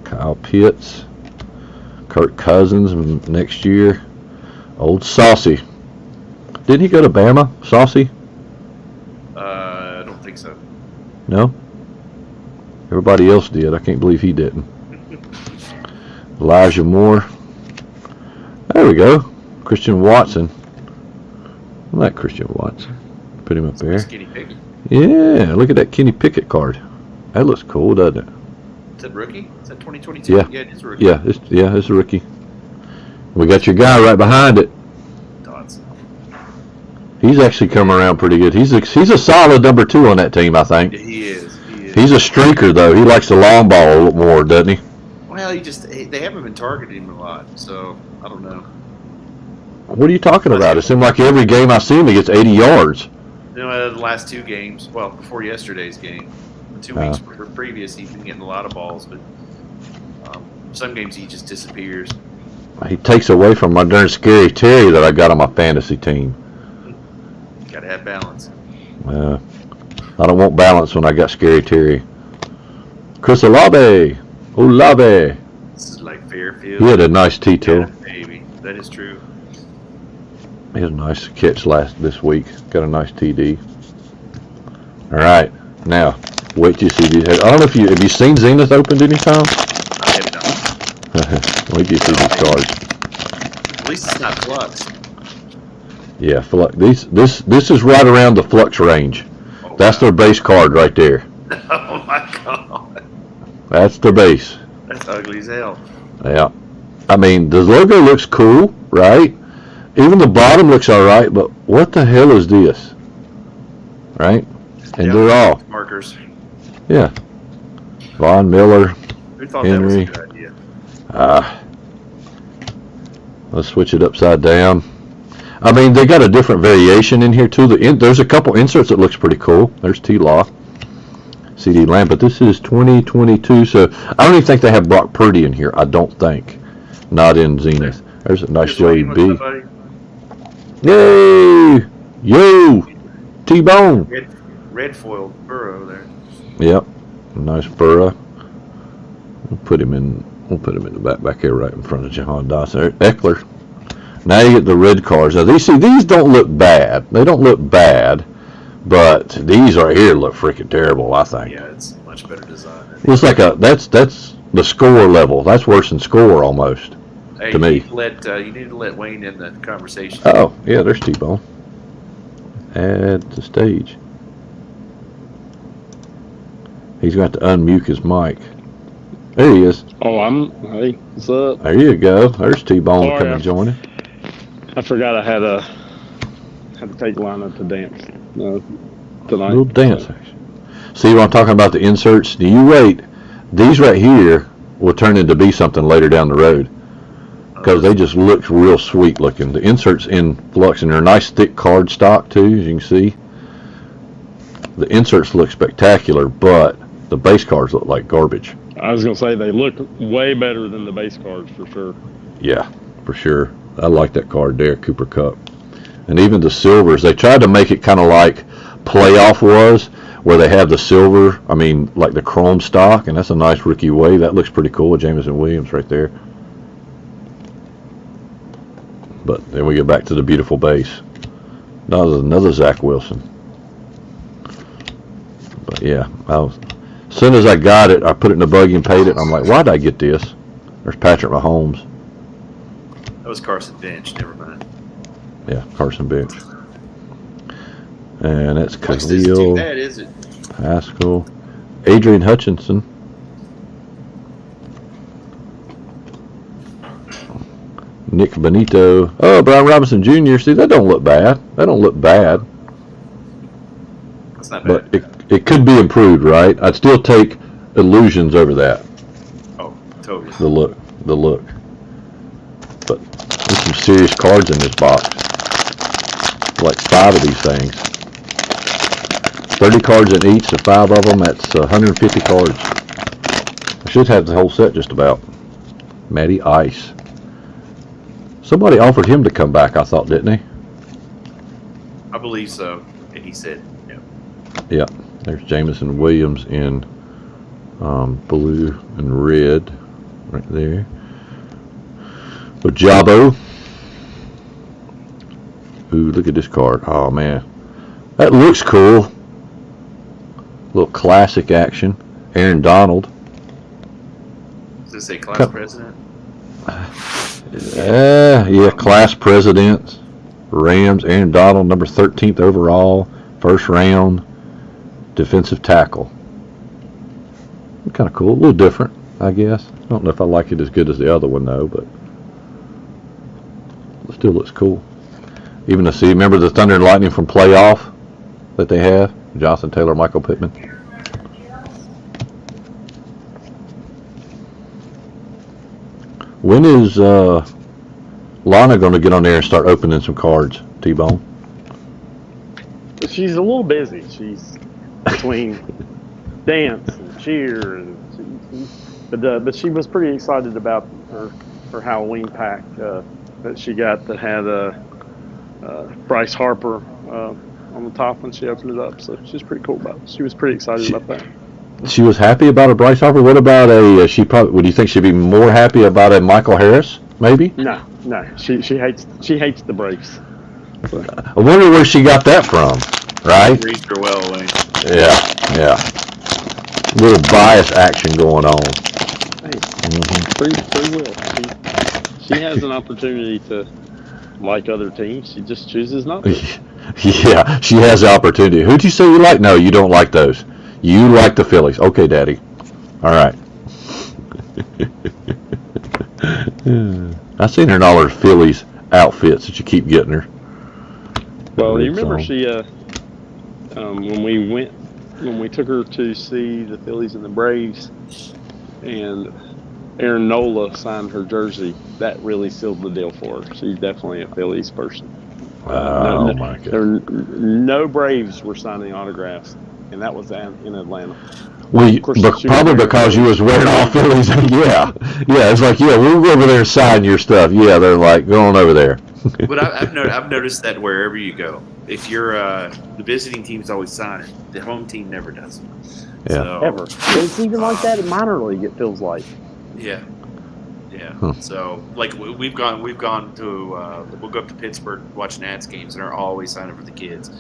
Kyle Pitts. Kirk Cousins next year. Old Saucy. Didn't he go to Bama, Saucy? I don't think so. No? Everybody else did. I can't believe he didn't. Elijah Moore. There we go. Christian Watson. I like Christian Watson. Put him up there. Kenny Pickett. Yeah, look at that Kenny Pickett card. That looks cool, doesn't it? Is that rookie? Is that 2022? Yeah. Yeah, it is a rookie. Yeah, it's a rookie. We got your guy right behind it. Dodson. He's actually come around pretty good. He's a solid number 2 on that team, I think. Yeah, he is. He's a streaker, though. He likes the long ball a little more, doesn't he? Well, they haven't been targeting him a lot, so I don't know. What are you talking about? It seemed like every game I see him, he gets 80 yards. You know, the last 2 games, well, before yesterday's game, the 2 weeks previous, he's been getting a lot of balls, but some games he just disappears. He takes away from my darn Scary Terry that I got on my fantasy team. Got to have balance. I don't want balance when I got Scary Terry. Chris Olave. This is like Fairfield. He had a nice T-toe. Yeah, baby. That is true. He had a nice catch this week. Got a nice TD. All right. Now, wait till you see these. I don't know if have you seen Zenith opened anytime? I have not. Wait till you see these cards. At least it's not Flux. Yeah, Flux. This is right around the Flux range. Oh, that's their base card right there. Oh my God. That's their base. That's ugly as hell. Yeah. I mean, the logo looks cool, right? Even the bottom looks all right, but what the hell is this? Right? And they're all markers. Yeah. Von Miller, Who thought Henry. that was a good idea? Let's switch it upside down. I mean, they got a different variation in here too. There's a couple inserts that looks pretty cool. There's T-Law, CD Lamb, but this is 2022, so I don't even think they have Brock Purdy in here. I don't think. Not in Zenith. There's a nice Joey B. Yay! Yo! T-Bone. Red foil burrow there. Yep. Nice burrow. We'll put him in the back here right in front of Jahan Dawson. Eckler. Now you get the red cards. Now these don't look bad. They don't look bad, but these right here look freaking terrible, I think. Yeah, it's much better design. It's like that's the score level. That's worse than score almost. Hey, to me. You need to let Wayne in the conversation. Oh, yeah, there's T-Bone. Add to stage. He's got to unmute his mic. There he is. Oh, hey, what's up? There you go. There's T-Bone coming and joining. I forgot I had to take Lana to dance tonight. Little dance action. See what I'm talking about, the inserts? Do you wait? These right here will turn into be something later down the road. Because they just look real sweet looking. The inserts in Flux, and they're a nice thick card stock too, as you can see. The inserts look spectacular, but the base cards look like garbage. I was going to say, they look way better than the base cards for sure. Yeah, for sure. I like that card there, Cooper Kupp. And even the silvers, they tried to make it kind of like Playoff was, where they have the silver, like the chrome stock, and that's a nice rookie wave. That looks pretty cool with Jameson Williams right there. But then we get back to the beautiful base. Now there's another Zach Wilson. But yeah, as soon as I got it, I put it in the buggy and paid it. I'm like, why did I get this? There's Patrick Mahomes. That was Carson Bench. Never mind. Yeah, Carson Bench. And that's Flux isn't too Khalil, bad, is it? Haskell, Adrian Hutchinson. Nick Benito. Oh, Brian Robinson Jr. See, that don't look bad. That don't look bad. That's not bad. But it could be improved, right? I'd still take Illusions over that. Oh, totally. The look. But there's some serious cards in this box. Like 5 of these things. 30 cards in each, so 5 of them. That's 150 cards. I should have the whole set just about. Matty Ice. Somebody offered him to come back, I thought, didn't he? I believe so. And he said no. Yeah. There's Jameson Williams in blue and red right there. With Jabo. Ooh, look at this card. Oh, man. That looks cool. Little classic action. Aaron Donald. Does this say class president? Yeah, class presidents. Rams, Aaron Donald, number 13th overall, first round, defensive tackle. Kind of cool, a little different, I guess. I don't know if I like it as good as the other one, though, but it still looks cool. Even to see, remember the Thunder and Lightning from playoff that they have? Jonathan Taylor, Michael Pittman. When is Lana going to get on there and start opening some cards, T-Bone? She's a little busy. She's between dance and cheer, and but she was pretty excited about her Halloween pack that she got that had Bryce Harper on the top when she opened it up. So she's pretty cool about it. She was pretty excited about that. She was happy about a Bryce Harper. What about would you think she'd be more happy about a Michael Harris, maybe? No. She hates the Braves. I wonder where she got that from, right? Reads her well, Wayne. Yeah. Little bias action going on. Hey, free will. She has an opportunity to like other teams. She just chooses not to. Yeah, she has the opportunity. Who'd you say you like? No, you don't like those. You like the Phillies. Okay, Daddy. All right. I've seen her in all her Phillies outfits that you keep getting her. Well, you remember she when we took her to see the Phillies and the Braves, and Aaron Nola signed her jersey. That really sealed the deal for her. She's definitely a Phillies person. My God. No Braves were signing autographs, and that was in Atlanta. Well, probably because you was wearing all Phillies. Yeah. It's like, we'll go over there and sign your stuff. Yeah, they're like, go on over there. But I've noticed that wherever you go, if you're the visiting team's always signing, the home team never does. Yeah. So, Ever. It's even like that in minor league. It feels like. Yeah. So like we've gone to we'll go up to Pittsburgh, watch Nats games, and they're always signing for the kids.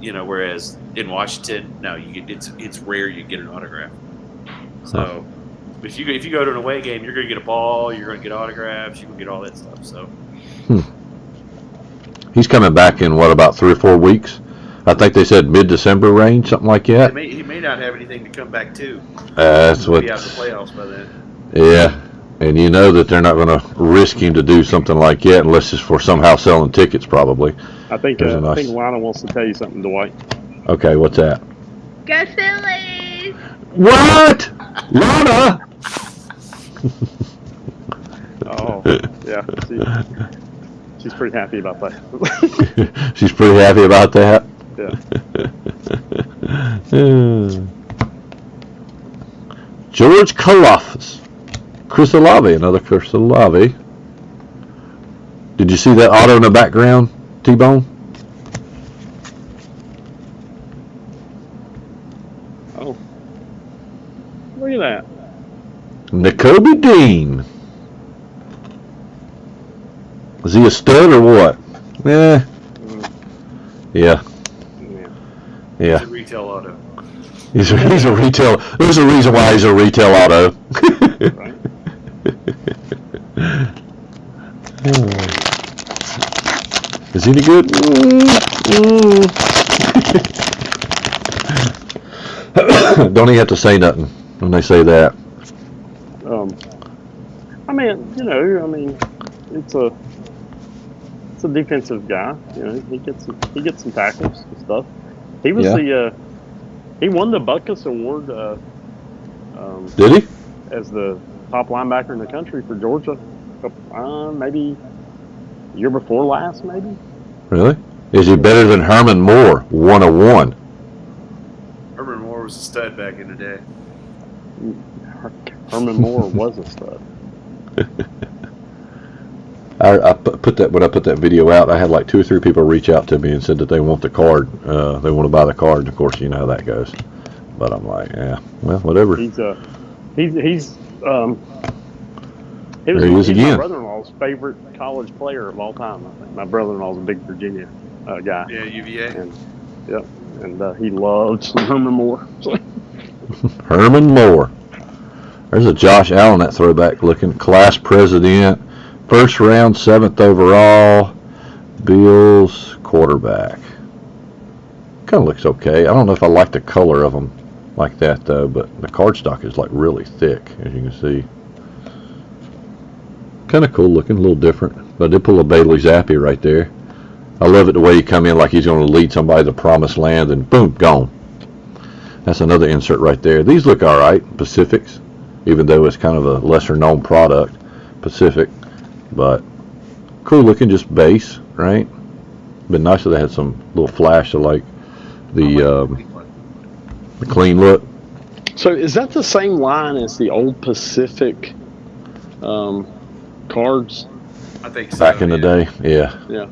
Whereas in Washington, no, it's rare you get an autograph. So if you go to an away game, you're going to get a ball, you're going to get autographs, you're going to get all that stuff. So he's coming back in about 3 or 4 weeks. I think they said mid-December range, something like that. He may not have anything to come back to. That's what. Be out of the playoffs by then. Yeah, and you know that they're not going to risk him to do something like that unless it's for somehow selling tickets, probably. I think Lana wants to tell you something, Dwight. Okay, what's that? Go Phillies! What? Lana? Oh, yeah. She's pretty happy about that. She's pretty happy about that? Yeah. George Chris Olave, another Chris Olave. Did you see that auto in the background, T-Bone? Oh. Look at that. Nakobe Dean. Is he a stud or what? Yeah. Yeah. He's a retail auto. He's a retail. There's a reason why he's a retail auto. Right. Is he any good? Don't even have to say nothing when they say that. It's a defensive guy. He gets some tackles and stuff. He was he won the Butkus Award. Did he? As the top linebacker in the country for Georgia, maybe year before last, maybe. Really? Is he better than Herman Moore, 101? Herman Moore was a stud back in the day. Herman Moore was a stud. I put that when I put that video out. I had like 2 or 3 people reach out to me and said that they want the card. They want to buy the card. And of course, you know how that goes. But I'm like, yeah, well, whatever. He was again. My brother-in-law's favorite college player of all time. I think my brother-in-law's a big Virginia guy. Yeah, UVA. And he loved Herman Moore. Herman Moore. There's a Josh Allen, that throwback looking class president. First round, 7th overall. Bills quarterback. Kind of looks okay. I don't know if I like the color of them like that though, but the cardstock is like really thick, as you can see. Kind of cool looking, a little different. But I did pull a Bailey Zappi right there. I love it the way he come in like he's going to lead somebody to the promised land, and boom, gone. That's another insert right there. These look all right, Pacifics, even though it's kind of a lesser known product, Pacific. But cool looking, just base, right? Been nice if they had some little flash of like the clean look. So is that the same line as the old Pacific cards? I think so. Back in the day, yeah. Yeah.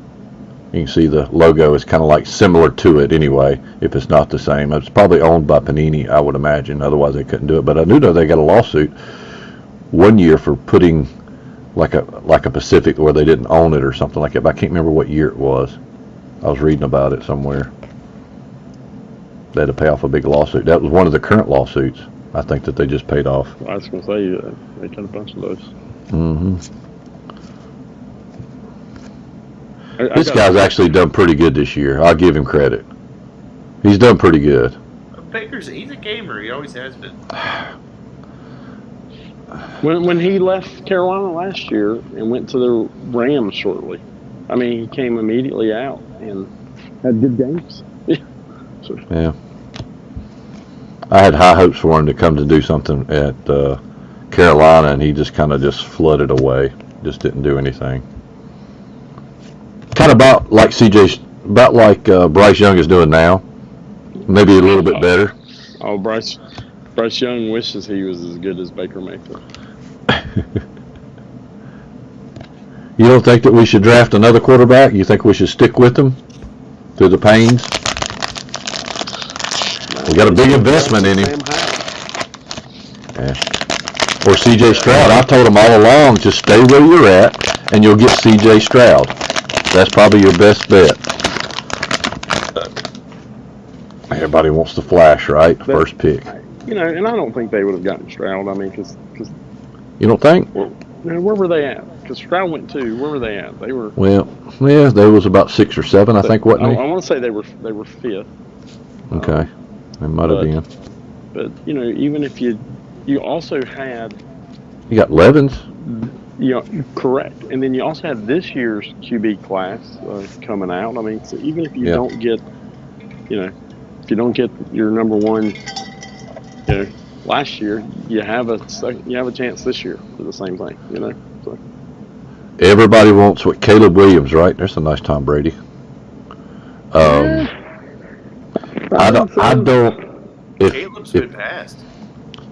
You can see the logo is kind of like similar to it anyway, if it's not the same. It's probably owned by Panini, I would imagine. Otherwise, they couldn't do it. But I knew that they got a lawsuit one year for putting like a Pacific where they didn't own it or something like that. But I can't remember what year it was. I was reading about it somewhere. They had to pay off a big lawsuit. That was one of the current lawsuits, I think, that they just paid off. I was going to say, they got a bunch of those. Mm-hmm. This guy's actually done pretty good this year. I'll give him credit. He's done pretty good. He's a gamer. He always has been. When he left Carolina last year and went to the Rams shortly, I mean, he came immediately out and had good games. Yeah. I had high hopes for him to come to do something at Carolina, and he just kind of just flooded away. Just didn't do anything. Kind of about like Bryce Young is doing now. Maybe a little bit better. Oh, Bryce Young wishes he was as good as Baker Mayfield. You don't think that we should draft another quarterback? You think we should stick with him through the pains? We got a big investment in him. Yeah. Or C.J. Stroud. I told him all along, just stay where you're at, and you'll get C.J. Stroud. That's probably your best bet. Everybody wants the flash, right? First pick. You know, and I don't think they would have gotten Stroud. I mean, because you don't think? Where were they at? Because Stroud went 2. Where were they at? They were. Well, yeah, they was about 6 or 7, I think, wasn't I they? want to say they were 5th. Okay, they might have been. But you know, even if you also had. You got Levens. Yeah, correct. And then you also had this year's QB class coming out. I mean, so even if you don't get, if you don't get your number one, last year, you have a chance this year for the same thing. So. Everybody wants what Caleb Williams, right? There's a nice Tom Brady. I don't. Caleb's been passed.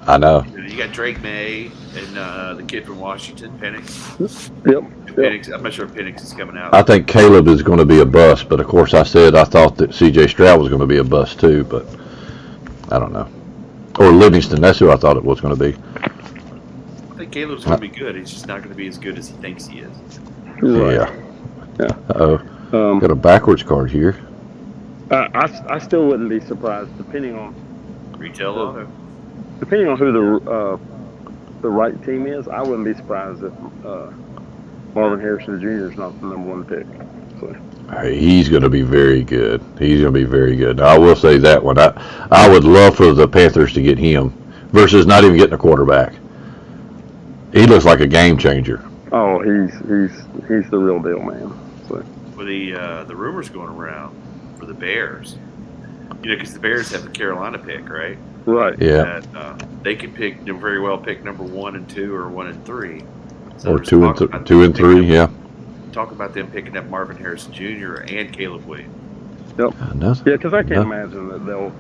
I know. You got Drake May and the kid from Washington, Penix. Yep. Penix, I'm not sure if Penix is coming out. I think Caleb is going to be a bust, but of course I said I thought that C.J. Stroud was going to be a bust too, but I don't know. Or Livingston, that's who I thought it was going to be. I think Caleb's going to be good. He's just not going to be as good as he thinks he is. Right. Yeah. Uh-oh. Got a backwards card here. I still wouldn't be surprised, depending on Retail auto. Depending on who the right team is, I wouldn't be surprised if Marvin Harrison Jr. is not the number 1 pick. So. He's going to be very good. He's going to be very good. Now, I will say that one. I would love for the Panthers to get him versus not even getting a quarterback. He looks like a game changer. Oh, he's the real deal, man. So. Well, the rumors going around for the Bears, because the Bears have the Carolina pick, right? Right. Yeah. And, they could very well pick number 1 and 2 or 1 and 3. So or 2 and 3, yeah. Talk about them picking up Marvin Harrison Jr. and Caleb Williams. Yep. Yeah, because I can't imagine that they'll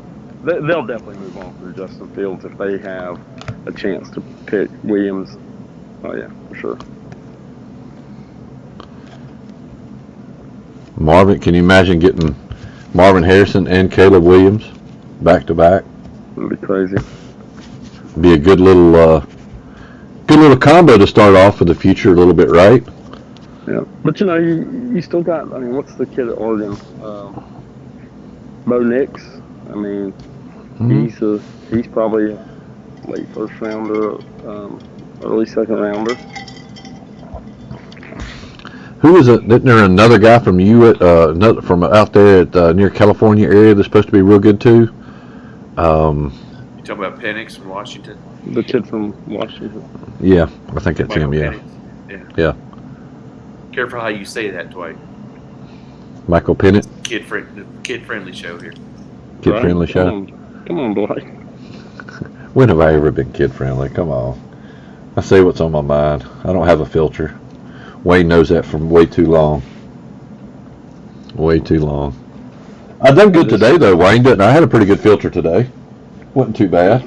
definitely move on through Justin Fields if they have a chance to pick Williams. Oh yeah, for sure. Marvin, can you imagine getting Marvin Harrison and Caleb Williams back to back? It'd be crazy. Be a good little combo to start off for the future a little bit, right? Yeah, but you still got. I mean, what's the kid at Oregon? Bo Nix. I mean, he's probably a late first rounder, early second rounder. Who is it? Isn't there another guy from from out there at near California area that's supposed to be real good too? You talking about Penix from Washington? The kid from Washington. Yeah, I think that's him. Yeah. Penix. Yeah. Careful how you say that, Dwight. Michael Penix. Kid friendly show here. Kid friendly show. Come on, Dwight. When have I ever been kid friendly? Come on. I say what's on my mind. I don't have a filter. Wayne knows that from way too long. Way too long. I done good today though, Wayne, didn't I? I had a pretty good filter today. Wasn't too bad.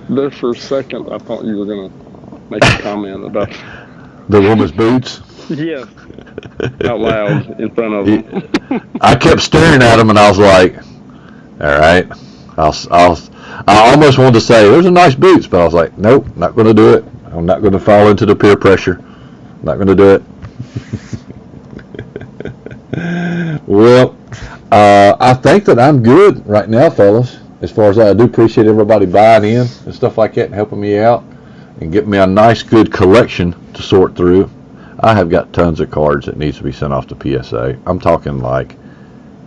There for a second, I thought you were gonna make a comment about The woman's boots. yes, out loud in front of them. I kept staring at him and I was like, all right. I almost wanted to say, those are nice boots, but I was like, nope, not going to do it. I'm not going to fall into the peer pressure. Not going to do it. Well, I think that I'm good right now, fellas. As far as that, I do appreciate everybody buying in and stuff like that and helping me out and getting me a nice, good collection to sort through. I have got tons of cards that needs to be sent off to PSA. I'm talking like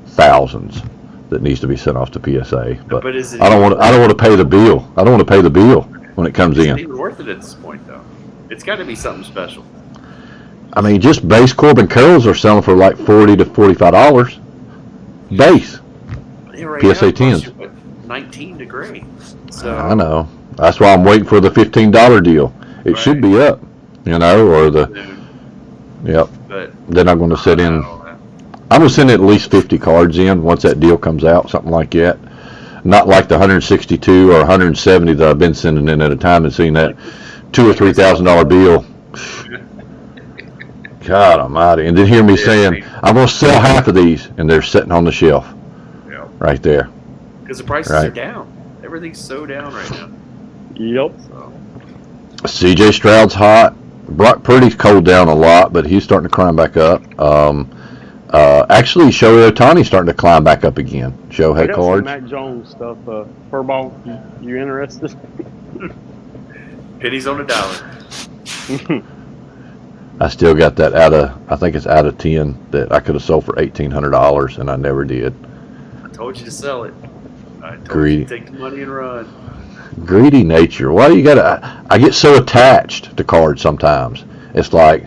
thousands that needs to be sent off to PSA. But is it I don't want to pay the bill. I don't want to pay the bill when it comes in. It's even worth it at this point, though. It's got to be something special. I mean, just base Corbin Carrolls are selling for like $40 to $45. Base. Yeah, right PSA now, 10s. 19 to gray. So I know. That's why I'm waiting for the $15 deal. It Right. should be up, or the. Yep. But Then I'm going to set in. I'm going to send at least 50 cards in once that deal comes out, something like that. Not like the 162 or 170 that I've been sending in at a time and seeing that $2,000 or $3,000 bill. God almighty. And then hear me saying, I'm going to sell half of these, and they're sitting on the shelf right there. Because the prices are down. Everything's so down right now. Yep. So. CJ Stroud's hot. Brock Purdy's cooled down a lot, but he's starting to climb back up. Actually, Shohei Ohtani's starting to climb back up again. Show I had got some cards. Mac Jones stuff. Furrball, you interested? Pennies on the dollar. I still got that I think it's out of 10 that I could have sold for $1,800, and I never did. I told you to sell it. I told Greedy. you to take the money and run. Greedy nature. Why do you gotta? I get so attached to cards sometimes. It's like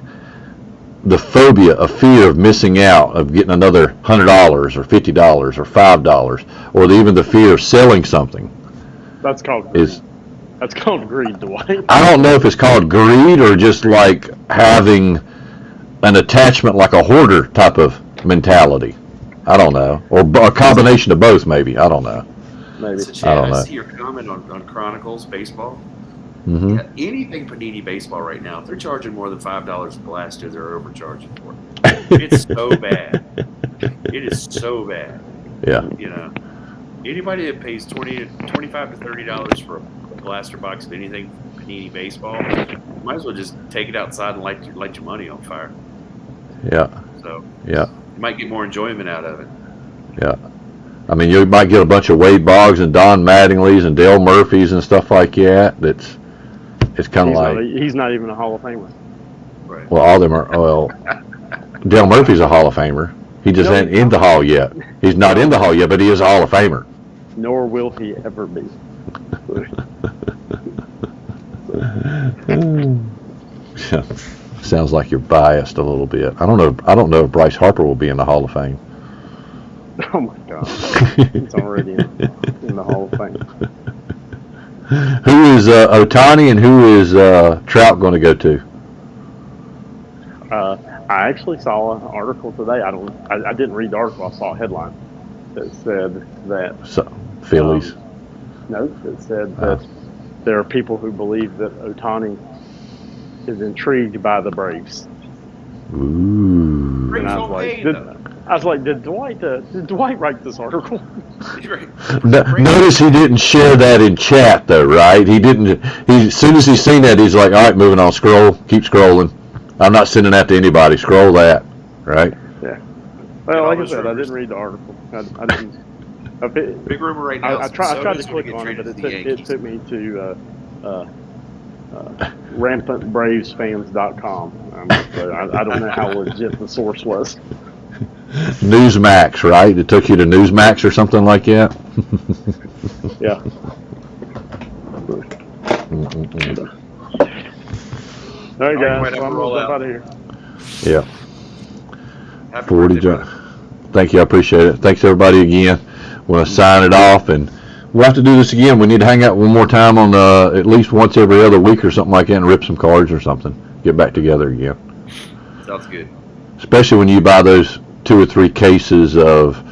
the phobia of fear of missing out, of getting another $100 or $50 or $5, or even the fear of selling something. That's called greed. That's called greed, Dwight. I don't know if it's called greed or just like having an attachment, like a hoarder type of mentality. I don't know, or a combination of both, maybe. I don't know. Maybe. So, Chad, I don't know. see your comment on Chronicles baseball. Mm-hmm. Yeah, anything Panini baseball right now, if they're charging more than $5 a blaster, they're overcharging for it. It's so bad. It is so bad. Yeah. Anybody that pays $25 to $30 for a blaster box of anything Panini baseball, might as well just take it outside and light your money on fire. Yeah. So Yeah. you might get more enjoyment out of it. Yeah. I mean, you might get a bunch of Wade Boggs and Don Mattingly's and Dale Murphys and stuff like that. It's kind of like He's not even a Hall of Famer. Right. well, all of them are. Well, Dale Murphy's a Hall of Famer. He just ain't in the Hall yet. He's not in the Hall yet, but he is a Hall of Famer. Nor will he ever be. Sounds like you're biased a little bit. I don't know if Bryce Harper will be in the Hall of Fame. Oh my God. He's already in the Hall of Fame. Who is Ohtani and who is Trout going to go to? I actually saw an article today. I didn't read the article. I saw a headline that said that Phillies. No, it said that there are people who believe that Ohtani is intrigued by the Braves. Ooh. And I was like, did Dwight write this article? Notice he didn't share that in chat though, right? He didn't. As soon as he's seen that, he's like, all right, moving on. Scroll. Keep scrolling. I'm not sending that to anybody. Scroll that. Right? Yeah. Well, like I said, I didn't read the article. I didn't. Big rumor right now. I tried to click on it, but it took me to rampantbravesfans.com. So I don't know how legit the source was. Newsmax, right? It took you to Newsmax or something like that? Yeah. All right, guys. Well, I'm going to jump out of here. Yeah. Happy 40 birthday, Thank you. I appreciate it. Thanks, everybody, again. We're going to sign it off, and we'll have to do this again. We need to hang out one more time on at least once every other week or something like that and rip some cards or something. Get back together again. Sounds good. Especially when you buy those 2 or 3 cases of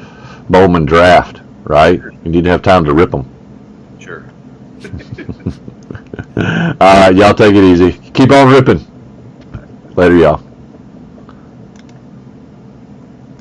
Bowman Draft, right? You need to have time to rip them. Sure. All right, y'all take it easy. Keep on ripping. Later, y'all.